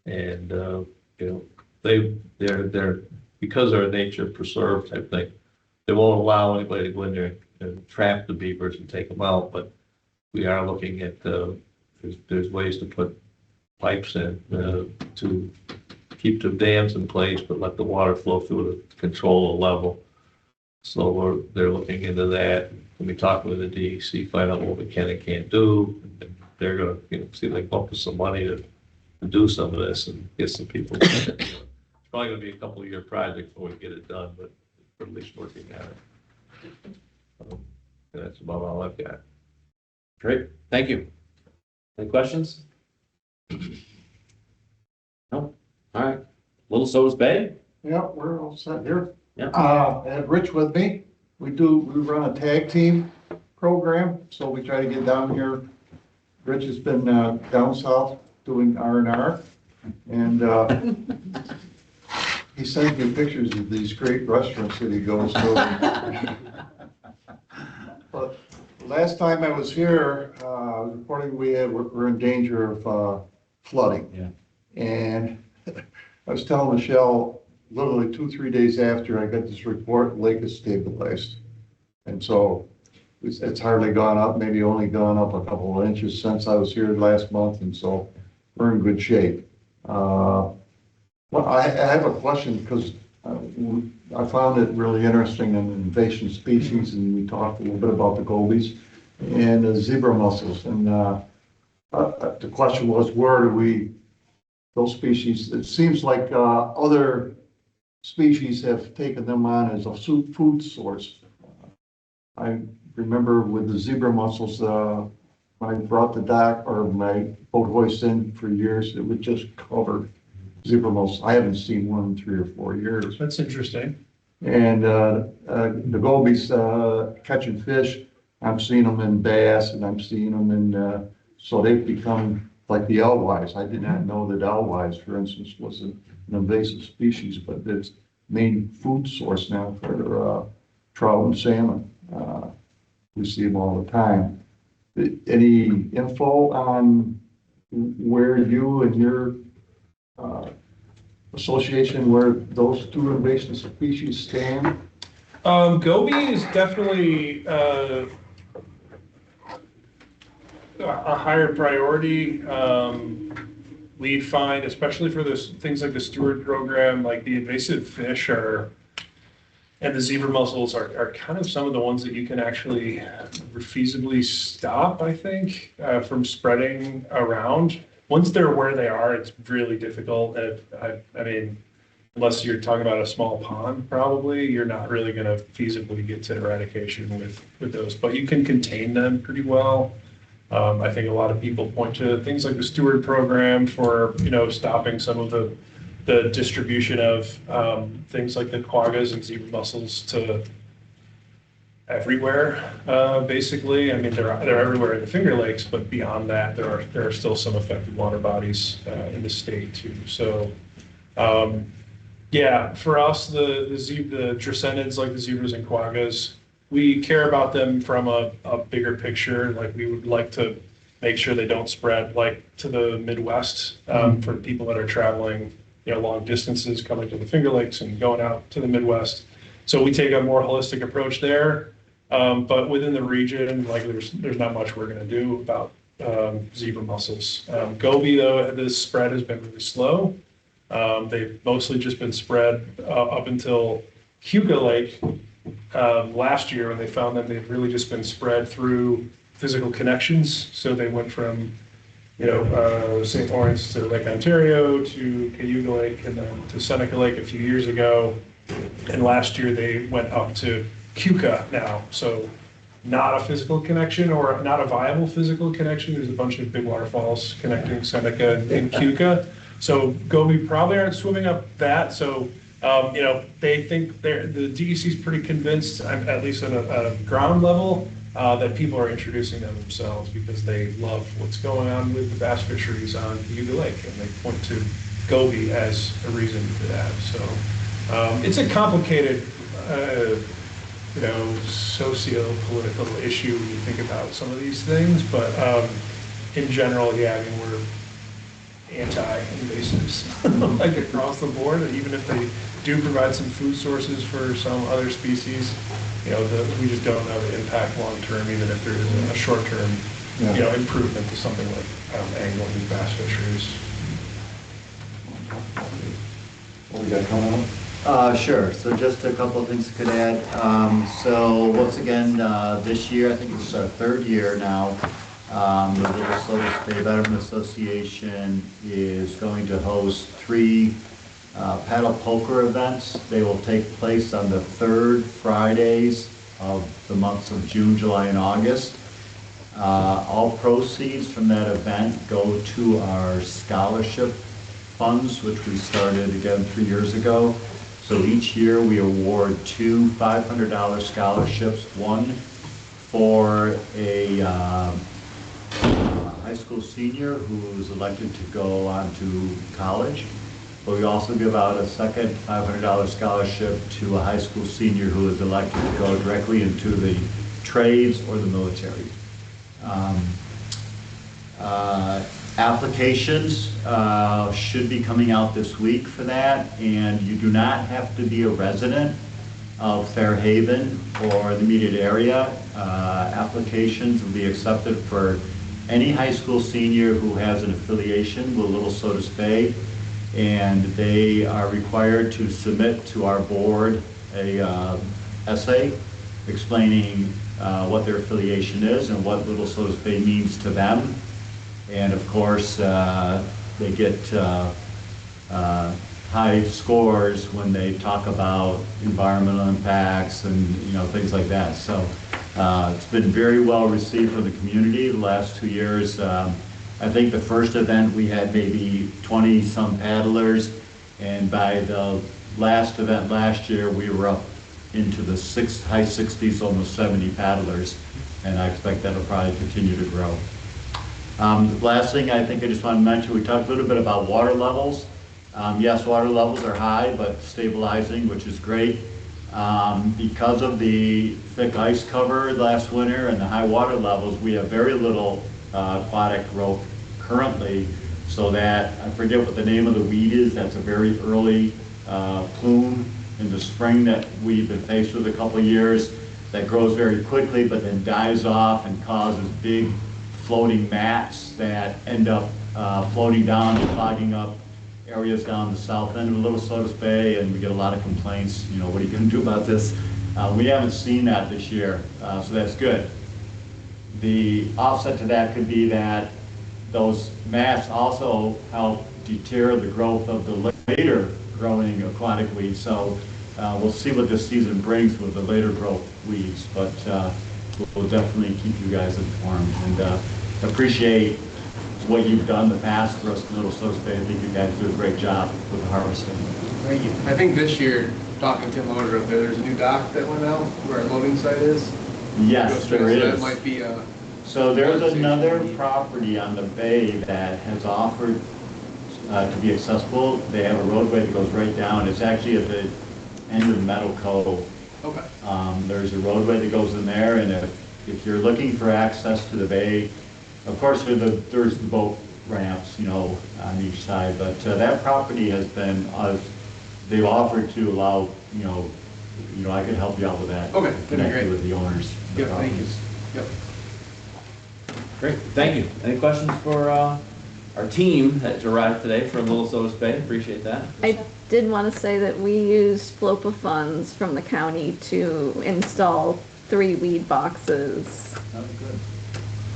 and, they're because they're a nature preserve type thing, they won't allow anybody to go in there and trap the beavers and take them out, but we are looking at, there's ways to put pipes in to keep the dams in place, but let the water flow through to control the level. So they're looking into that. When we talk with the DEC, find out what we can and can't do. And they're going to see if they can come up with some money to do some of this and get some people. It's probably going to be a couple of year project before we get it done, but we're at least working at it. And that's about all I've got. Great, thank you. Any questions? No? All right. Little Sodas Bay? Yeah, we're all set here. Yeah. I have Rich with me. We run a tag team program, so we try to get down here. Rich has been down south doing R&R, and he sent me pictures of these great restaurants that he goes to. But last time I was here, reporting we're in danger of flooding. Yeah. And I was telling Michelle, literally 2-3 days after I got this report, lake is stabilized. And so it's hardly gone up, maybe only gone up a couple of inches since I was here last month, and so we're in good shape. Well, I have a question because I found it really interesting in invasive species, and we talked a little bit about the gobies and the zebra mussels. And the question was, where do those species, it seems like other species have taken them on as a food source. I remember with the zebra mussels, when I brought the dock or my boat hoist in for years, it would just cover zebra mussels. I haven't seen one in 3 or 4 years. That's interesting. And the gobies catching fish, I'm seeing them in bass, and I'm seeing them in, so they've become like the alewives. I did not know that alewives, for instance, was an invasive species, but it's main food source now for trout and salmon. We see them all the time. Any info on where you and your association, where those 2 invasive species stand? Goby is definitely a higher priority. we'd find, especially for this, things like the steward program, like the invasive fish and the zebra mussels are kind of some of the ones that you can actually feasibly stop, I think, from spreading around. Once they're where they are, it's really difficult. I mean, unless you're talking about a small pond, probably, you're not really gonna feasibly get to eradication with those, but you can contain them pretty well. I think a lot of people point to things like the steward program for, stopping some of the distribution of things like the quaggas and zebra mussels to everywhere, basically. I mean, they're everywhere in the Finger Lakes, but beyond that, there are still some affected water bodies in the state too. So, yeah, for us, the Dracenids, like the zebras and quaggas, we care about them from a bigger picture. Like, we would like to make sure they don't spread like to the Midwest, for people that are traveling, long distances, coming to the Finger Lakes and going out to the Midwest. So we take a more holistic approach there. But within the region, like, there's not much we're going to do about zebra mussels. Goby, though, the spread has been really slow. They've mostly just been spread up until Cayuga Lake last year, when they found them. They've really just been spread through physical connections. So they went from St. Lawrence to Lake Ontario to Cayuga Lake and then to Seneca Lake a few years ago. And last year they went up to Cayuga now. So not a physical connection, or not a viable physical connection. There's a bunch of big waterfalls connecting Seneca and Cayuga. So goby probably aren't swimming up that. So, they think the DEC is pretty convinced, at least at a ground level, that people are introducing them themselves because they love what's going on with the bass fisheries on Cayuga Lake, and they point to goby as a reason for that. So it's a complicated, socio-political issue when you think about some of these things, but in general, yeah, I mean, we're anti-invasives like across the board, and even if they do provide some food sources for some other species, we just don't know the impact long term, even if there is a short term, improvement to something like angling and bass fisheries. What we got coming up? Sure. So just a couple of things I could add. So once again, this year, I think it's our third year now, the Minnesota State Veteran Association is going to host 3 paddle poker events. They will take place on the 3rd Fridays of the months of June, July, and August. All proceeds from that event go to our scholarship funds, which we started again 3 years ago. So each year we award 2 $500 scholarships, one for a high school senior who is elected to go on to college. But we also give out a second $500 scholarship to a high school senior who is elected to go directly into the trades or the military. Applications should be coming out this week for that, and you do not have to be a resident of Fairhaven or the immediate area. Applications will be accepted for any high school senior who has an affiliation with Little Sodas Bay, and they are required to submit to our board a essay explaining what their affiliation is and what Little Sodas Bay means to them. And of course, they get high scores when they talk about environmental impacts and things like that. So it's been very well received from the community the last 2 years. I think the first event we had maybe 20 some paddlers, and by the last event last year we were up into the high 60s, almost 70 paddlers, and I expect that'll probably continue to grow. Last thing I think I just want to mention, we talked a little bit about water levels. Yes, water levels are high, but stabilizing, which is great. Because of the thick ice cover last winter and the high water levels, we have very little aquatic growth currently, so that, I forget what the name of the weed is, that's a very early plume in the spring that we've been faced with a couple of years, that grows very quickly but then dies off and causes big floating mats that end up floating down and clogging up areas down the south end of Little Sodas Bay, and we get a lot of complaints, you know, what are you gonna do about this? We haven't seen that this year, so that's good. The offset to that could be that those mats also help deter the growth of the later growing aquatic weeds. So we'll see what this season brings with the later growth weeds, but we'll definitely keep you guys informed, and appreciate what you've done in the past for us in Little Sodas Bay. I think you guys do a great job with the harvesting. Thank you. I think this year, talking to Tim Loader up there's a new dock that went out where our loading site is. Yes, there So is. that might be a. So there's another property on the bay that has offered to be accessible. They have a roadway that goes right down. It's actually at the end of Meadow Cove. Okay. There's a roadway that goes in there, and if you're looking for access to the bay, of course, there's the boat ramps, you know, on each side, but that property has been, they've offered to allow, you know, I could help you out with that. Okay, that'd be Connect great. you with the owners. of the Yep, thank you. properties. Yep. Great, thank you. Any questions for our team that arrived today from Little Sodas Bay? Appreciate that. I did want to say that we used FLOPA funds from the county to install 3 weed boxes Oh, good.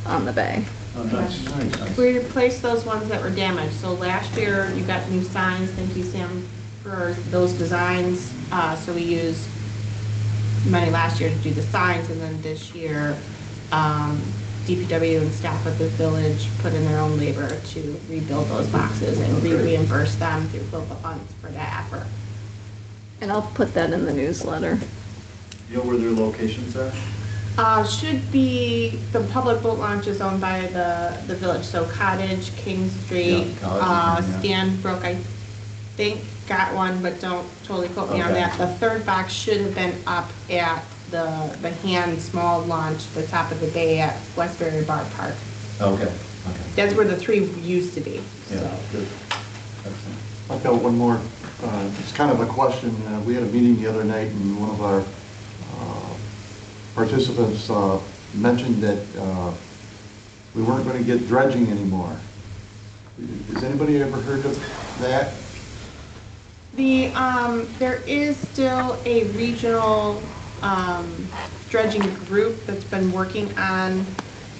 on the bay. Oh, nice. We replaced those ones that were damaged. So last year, you got new signs. Thank you, Sam, for those designs. So we used money last year to do the signs, and then this year, DPW and staff at the village put in their own labor to rebuild those boxes, and we reimburse them through FLOPA funds for that effort. And I'll put that in the newsletter. You know where their locations are? Should be, the public boat launch is owned by the village, so Cottage, King Street, Yeah, Cottage, yeah. Stanbrook, I think got one, but don't totally quote me on Okay. that. The third box should have been up at the hand small launch, the top of the bay at Westbury Bar Park. Okay, okay. That's where the 3 used to be, Yeah, so. good. Excellent. I've got one more, it's kind of a question. We had a meeting the other night, and one of our participants mentioned that we weren't going to get dredging anymore. Has anybody ever heard of that? There is still a regional dredging group that's been working on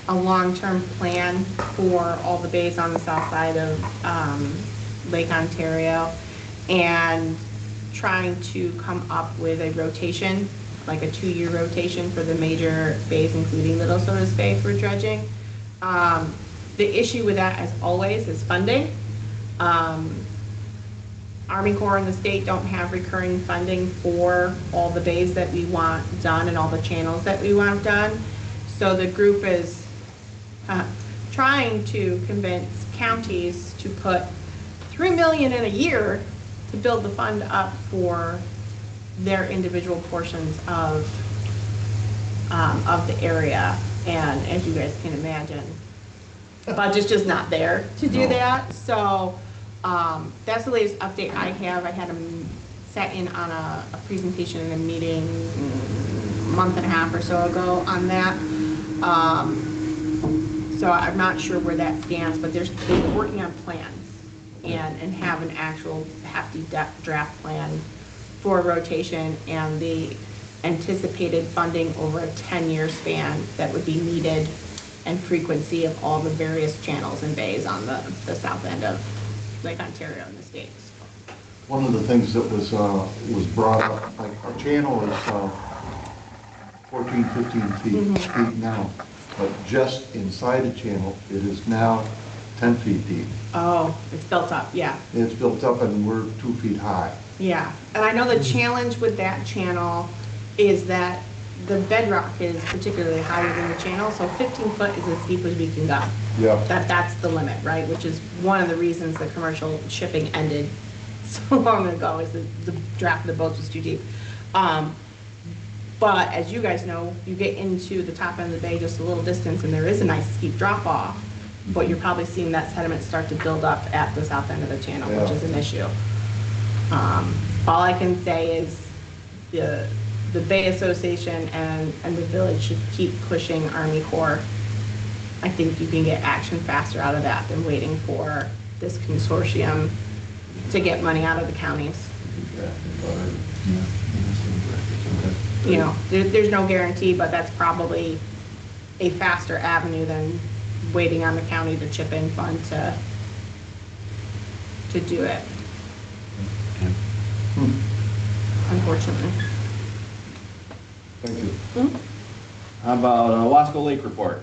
a long-term plan for all the bays on the south side of Lake Ontario, and trying to come up with a rotation, like a 2-year rotation for the major bays, including Little Sodas Bay, for dredging. The issue with that, as always, is funding. Army Corps and the state don't have recurring funding for all the bays that we want done and all the channels that we want done. So the group is trying to convince counties to put $3 million in a year to build the fund up for their individual portions of the area. And as you guys can imagine, the budget's just not there to do that. So that's the latest update I have. I had them sat in on a presentation in a meeting a month and a half or so ago on that. So I'm not sure where that stands, but they're working on plans and have an actual hefty draft plan for rotation, and the anticipated funding over a 10-year span that would be needed, and frequency of all the various channels and bays on the south end of Lake Ontario in the States. One of the things that was brought up, like our channel is 14, 15 feet now, but just inside the channel, it is now 10 feet deep. Oh, it's built up, yeah. It's built up and we're 2 feet high. Yeah, and I know the challenge with that channel is that the bedrock is particularly higher than the channel, so 15 foot is as deep as we can go. Yeah. That's the limit, right? Which is one of the reasons the commercial shipping ended so long ago, is the draft of the boats was too deep. But as you guys know, you get into the top end of the bay just a little distance, and there is a nice steep drop off, but you're probably seeing that sediment start to build up at the south end of the channel, which is an issue. All I can say is the Bay Association and the village should keep pushing Army Corps I think you can get action faster out of that than waiting for this consortium to get money out of the counties. You know, there's no guarantee, but that's probably a faster avenue than waiting on the county to chip in fund to do it. Unfortunately. Thank you. How about Wasco Lake report?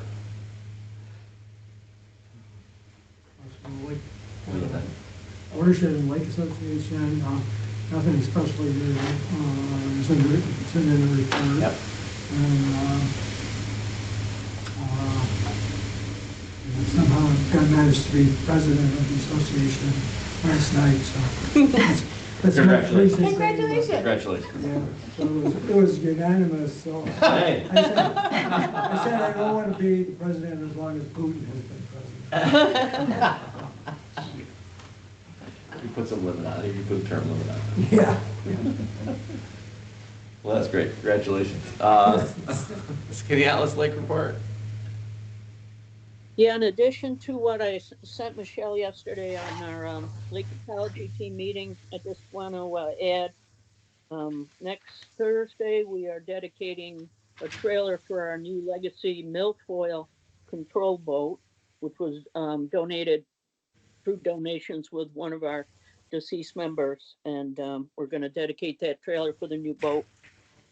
Watershed and Lake Association, nothing especially new, it's in the report. Yep. And, somehow got managed to be president of the association last night, so. that's my Congratulations. recent thing. Congratulations. Congratulations. Yeah, so it was unanimous, so. Hey. I said I don't want to be the president as long as Putin has been president. You put some limit on it, you put a term limit on it. Yeah. Well, that's great, congratulations. Skinny Atlas Lake report? Yeah, in addition to what I sent Michelle yesterday on our Lake Ecology team meeting, I just want to add, next Thursday, we are dedicating a trailer for our new legacy milfoil control boat, which was donated through donations with one of our deceased members. And we're going to dedicate that trailer for the new boat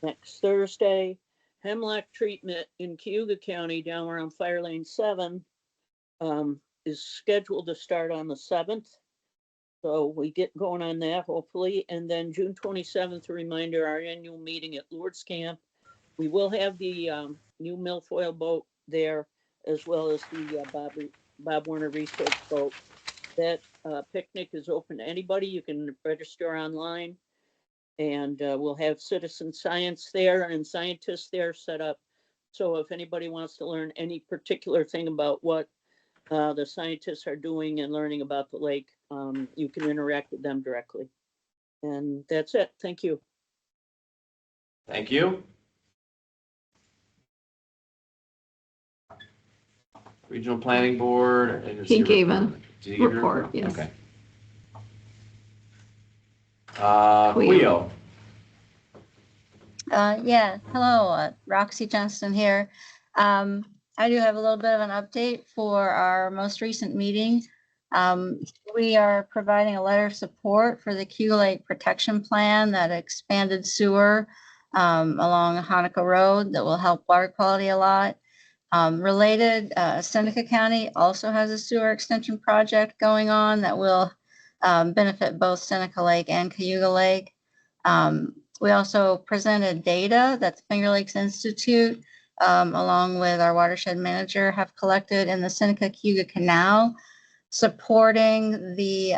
next Thursday. Hemlock treatment in Cayuga County down around Fire Lane 7 is scheduled to start on the 7th. So we get going on that hopefully. And then June 27th, a reminder, our annual meeting at Lourdes Camp. We will have the new milfoil boat there, as well as the Bob Warner research boat. That picnic is open to anybody. You can register online, and we'll have citizen science there and scientists there set up. So if anybody wants to learn any particular thing about what the scientists are doing and learning about the lake, you can interact with them directly. And that's it. Thank you. Thank you. Regional Planning Board. I didn't see He a gave report. a Did he give you a report, yes. Okay. Cleo. Yeah, hello, Roxy Johnston here. I do have a little bit of an update for our most recent meeting. We are providing a letter of support for the Cayuga Lake Protection Plan, that expanded sewer along Hanukkah Road that will help water quality a lot. Related, Seneca County also has a sewer extension project going on that will benefit both Seneca Lake and Cayuga Lake. We also presented data that the Finger Lakes Institute, along with our watershed manager, have collected in the Seneca Cayuga Canal, supporting the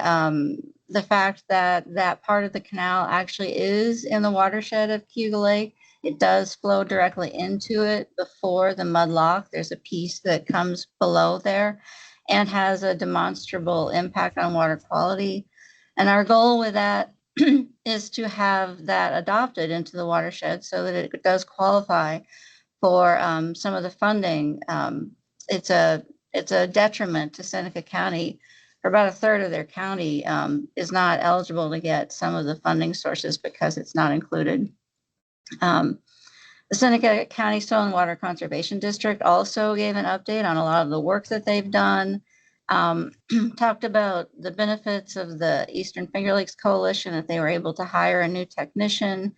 fact that that part of the canal actually is in the watershed of Cayuga Lake. It does flow directly into it before the mud lock. There's a piece that comes below there and has a demonstrable impact on water quality. And our goal with that is to have that adopted into the watershed so that it does qualify for some of the funding. It's a detriment to Seneca County. For about a third of their county is not eligible to get some of the funding sources because it's not included. The Seneca County Soil and Water Conservation District also gave an update on a lot of the work that they've done. Talked about the benefits of the Eastern Finger Lakes Coalition, that they were able to hire a new technician.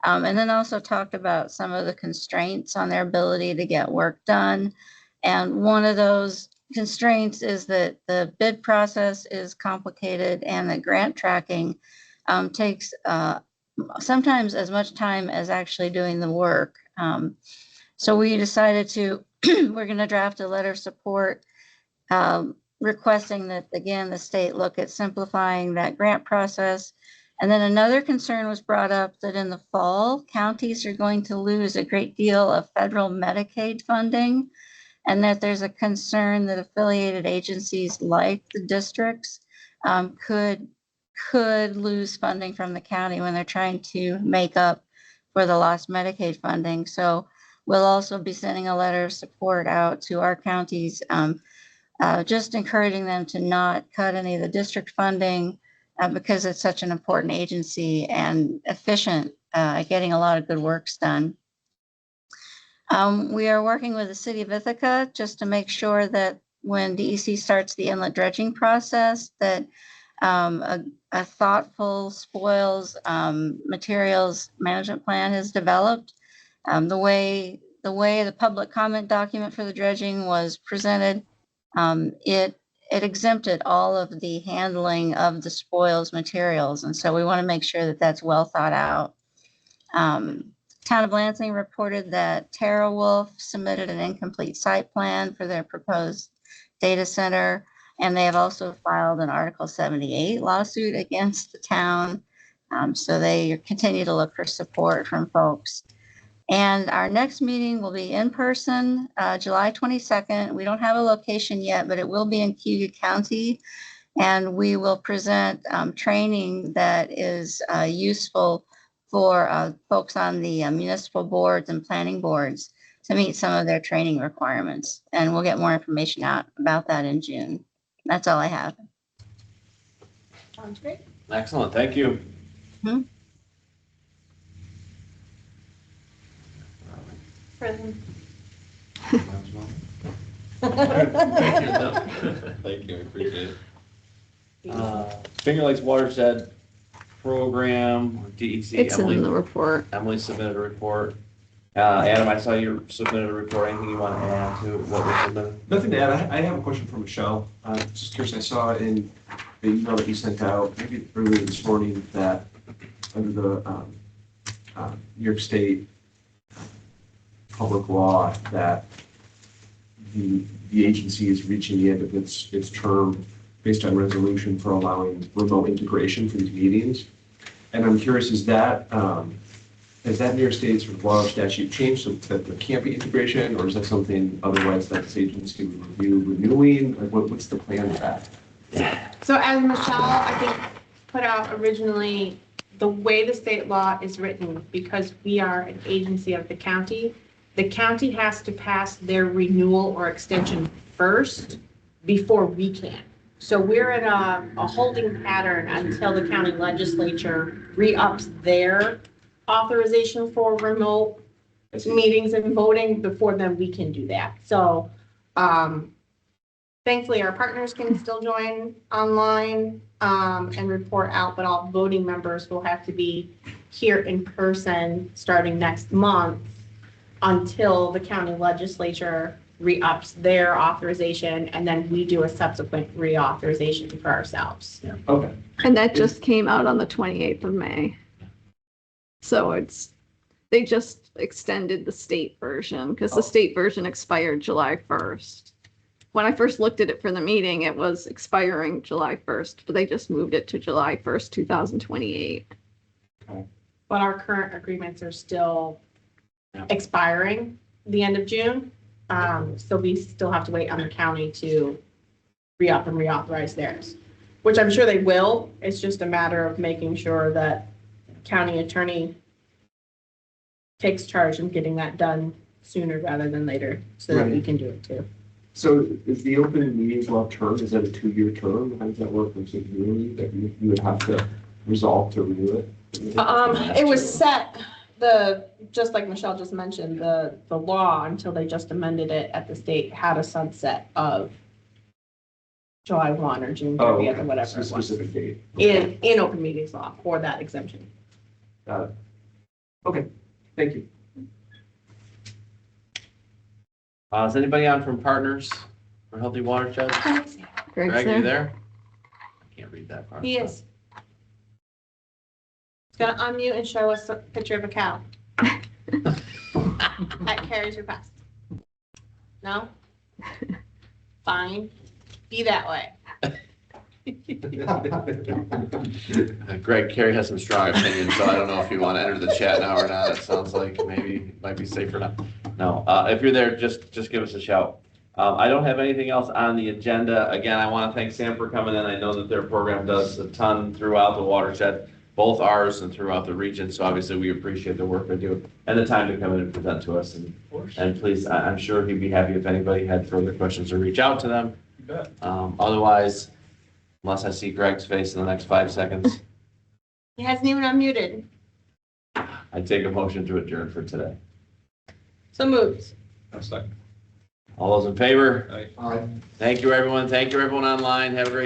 And then also talked about some of the constraints on their ability to get work done. And one of those constraints is that the bid process is complicated and that grant tracking takes sometimes as much time as actually doing the work. So we decided we're going to draft a letter of support requesting that, again, the state look at simplifying that grant process. And then another concern was brought up that in the fall, counties are going to lose a great deal of federal Medicaid funding, and that there's a concern that affiliated agencies like the districts could lose funding from the county when they're trying to make up for the lost Medicaid funding. So We'll also be sending a letter of support out to our counties, just encouraging them to not cut any of the district funding because it's such an important agency and efficient at getting a lot of good works done. We are working with the city of Ithaca just to make sure that when DEC starts the inlet dredging process, that a thoughtful spoils materials management plan is developed. The way the public comment document for the dredging was presented, it exempted all of the handling of the spoils materials, and so we want to make sure that that's well thought out. Town of Lansing reported that TerraWolf submitted an incomplete site plan for their proposed data center, and they have also filed an Article 78 lawsuit against the town. So they continue to look for support from folks. And our next meeting will be in person, July 22nd. We don't have a location yet, but it will be in Cayuga County. And we will present training that is useful for folks on the municipal boards and planning boards to meet some of their training requirements. And we'll get more information out about that in June. That's all I have. Sounds great. Excellent, thank you. Present. Thank you, I appreciate it. Finger Lakes Watershed Program, DEC. It's in the report. Emily submitted a report. Adam, I saw you submitted a report. Anything you want to add to what was submitted? Nothing to add. I have a question for Michelle. Just curious, I saw in the email that you sent out, maybe earlier this morning, that under the New York State public law, that the agency is reaching the end of its term based on resolution for allowing remote integration for these meetings. And I'm curious, has that New York State sort of law or statute changed so that there can't be integration, or is that something otherwise that this agency would review renewing? Like what's the plan with that? So as Michelle, I think, put out originally, the way the state law is written, because we are an agency of the county has to pass their renewal or extension first before we can. So we're in a holding pattern until the county legislature re-ups their authorization for remote meetings and voting. Before then, we can do that. So thankfully, our partners can still join online and report out, but all voting members will have to be here in person starting next month until the county legislature re-ups their authorization, and then we do a subsequent reauthorization for ourselves. Yeah. Okay. And that just came out on the 28th of May. So they just extended the state version because the state version expired July 1st. When I first looked at it for the meeting, it was expiring July 1st, but they just moved it to July 1st, 2028. Okay. But our current agreements are still expiring the end of June. So we still have to wait on the county to re-up and reauthorize theirs, which I'm sure they will. It's just a matter of making sure that county attorney takes charge and getting that done sooner rather than later so that we can do it too. So is the open meetings law term, is that a 2-year term? How does that work? Is it yearly that you would have to resolve to renew it? It was set, just like Michelle just mentioned, the law, until they just amended it at the state, had a sunset of July 1 or June 30th or whatever it was. Specific date. In open meetings law for that exemption. Got it. Okay, thank you. Is anybody on from Partners for Healthy Watershed? Greg's Greg, are there. you there? I can't read that part. He is. He's gonna unmute and show us a picture of a cow. That carries your past. No? Fine. Be that way. Greg, Carrie has some strong opinions, so I don't know if you want to enter the chat now or not. It sounds like maybe it might be safer not. No, if you're there, just give us a shout. I don't have anything else on the agenda. Again, I want to thank Sam for coming in. I know that their program does a ton throughout the watershed. both ours and throughout the region. So obviously, we appreciate the work they do and the time to come in and present to us. And please, I'm sure he'd be happy if anybody had further questions to reach out to them. You bet. Otherwise, unless I see Greg's face in the next 5 seconds, He hasn't even unmuted. I take a motion to adjourn for today. So moved. A second. All those in favor? Aye. All right. Thank you, everyone. Thank you, everyone online. Have a great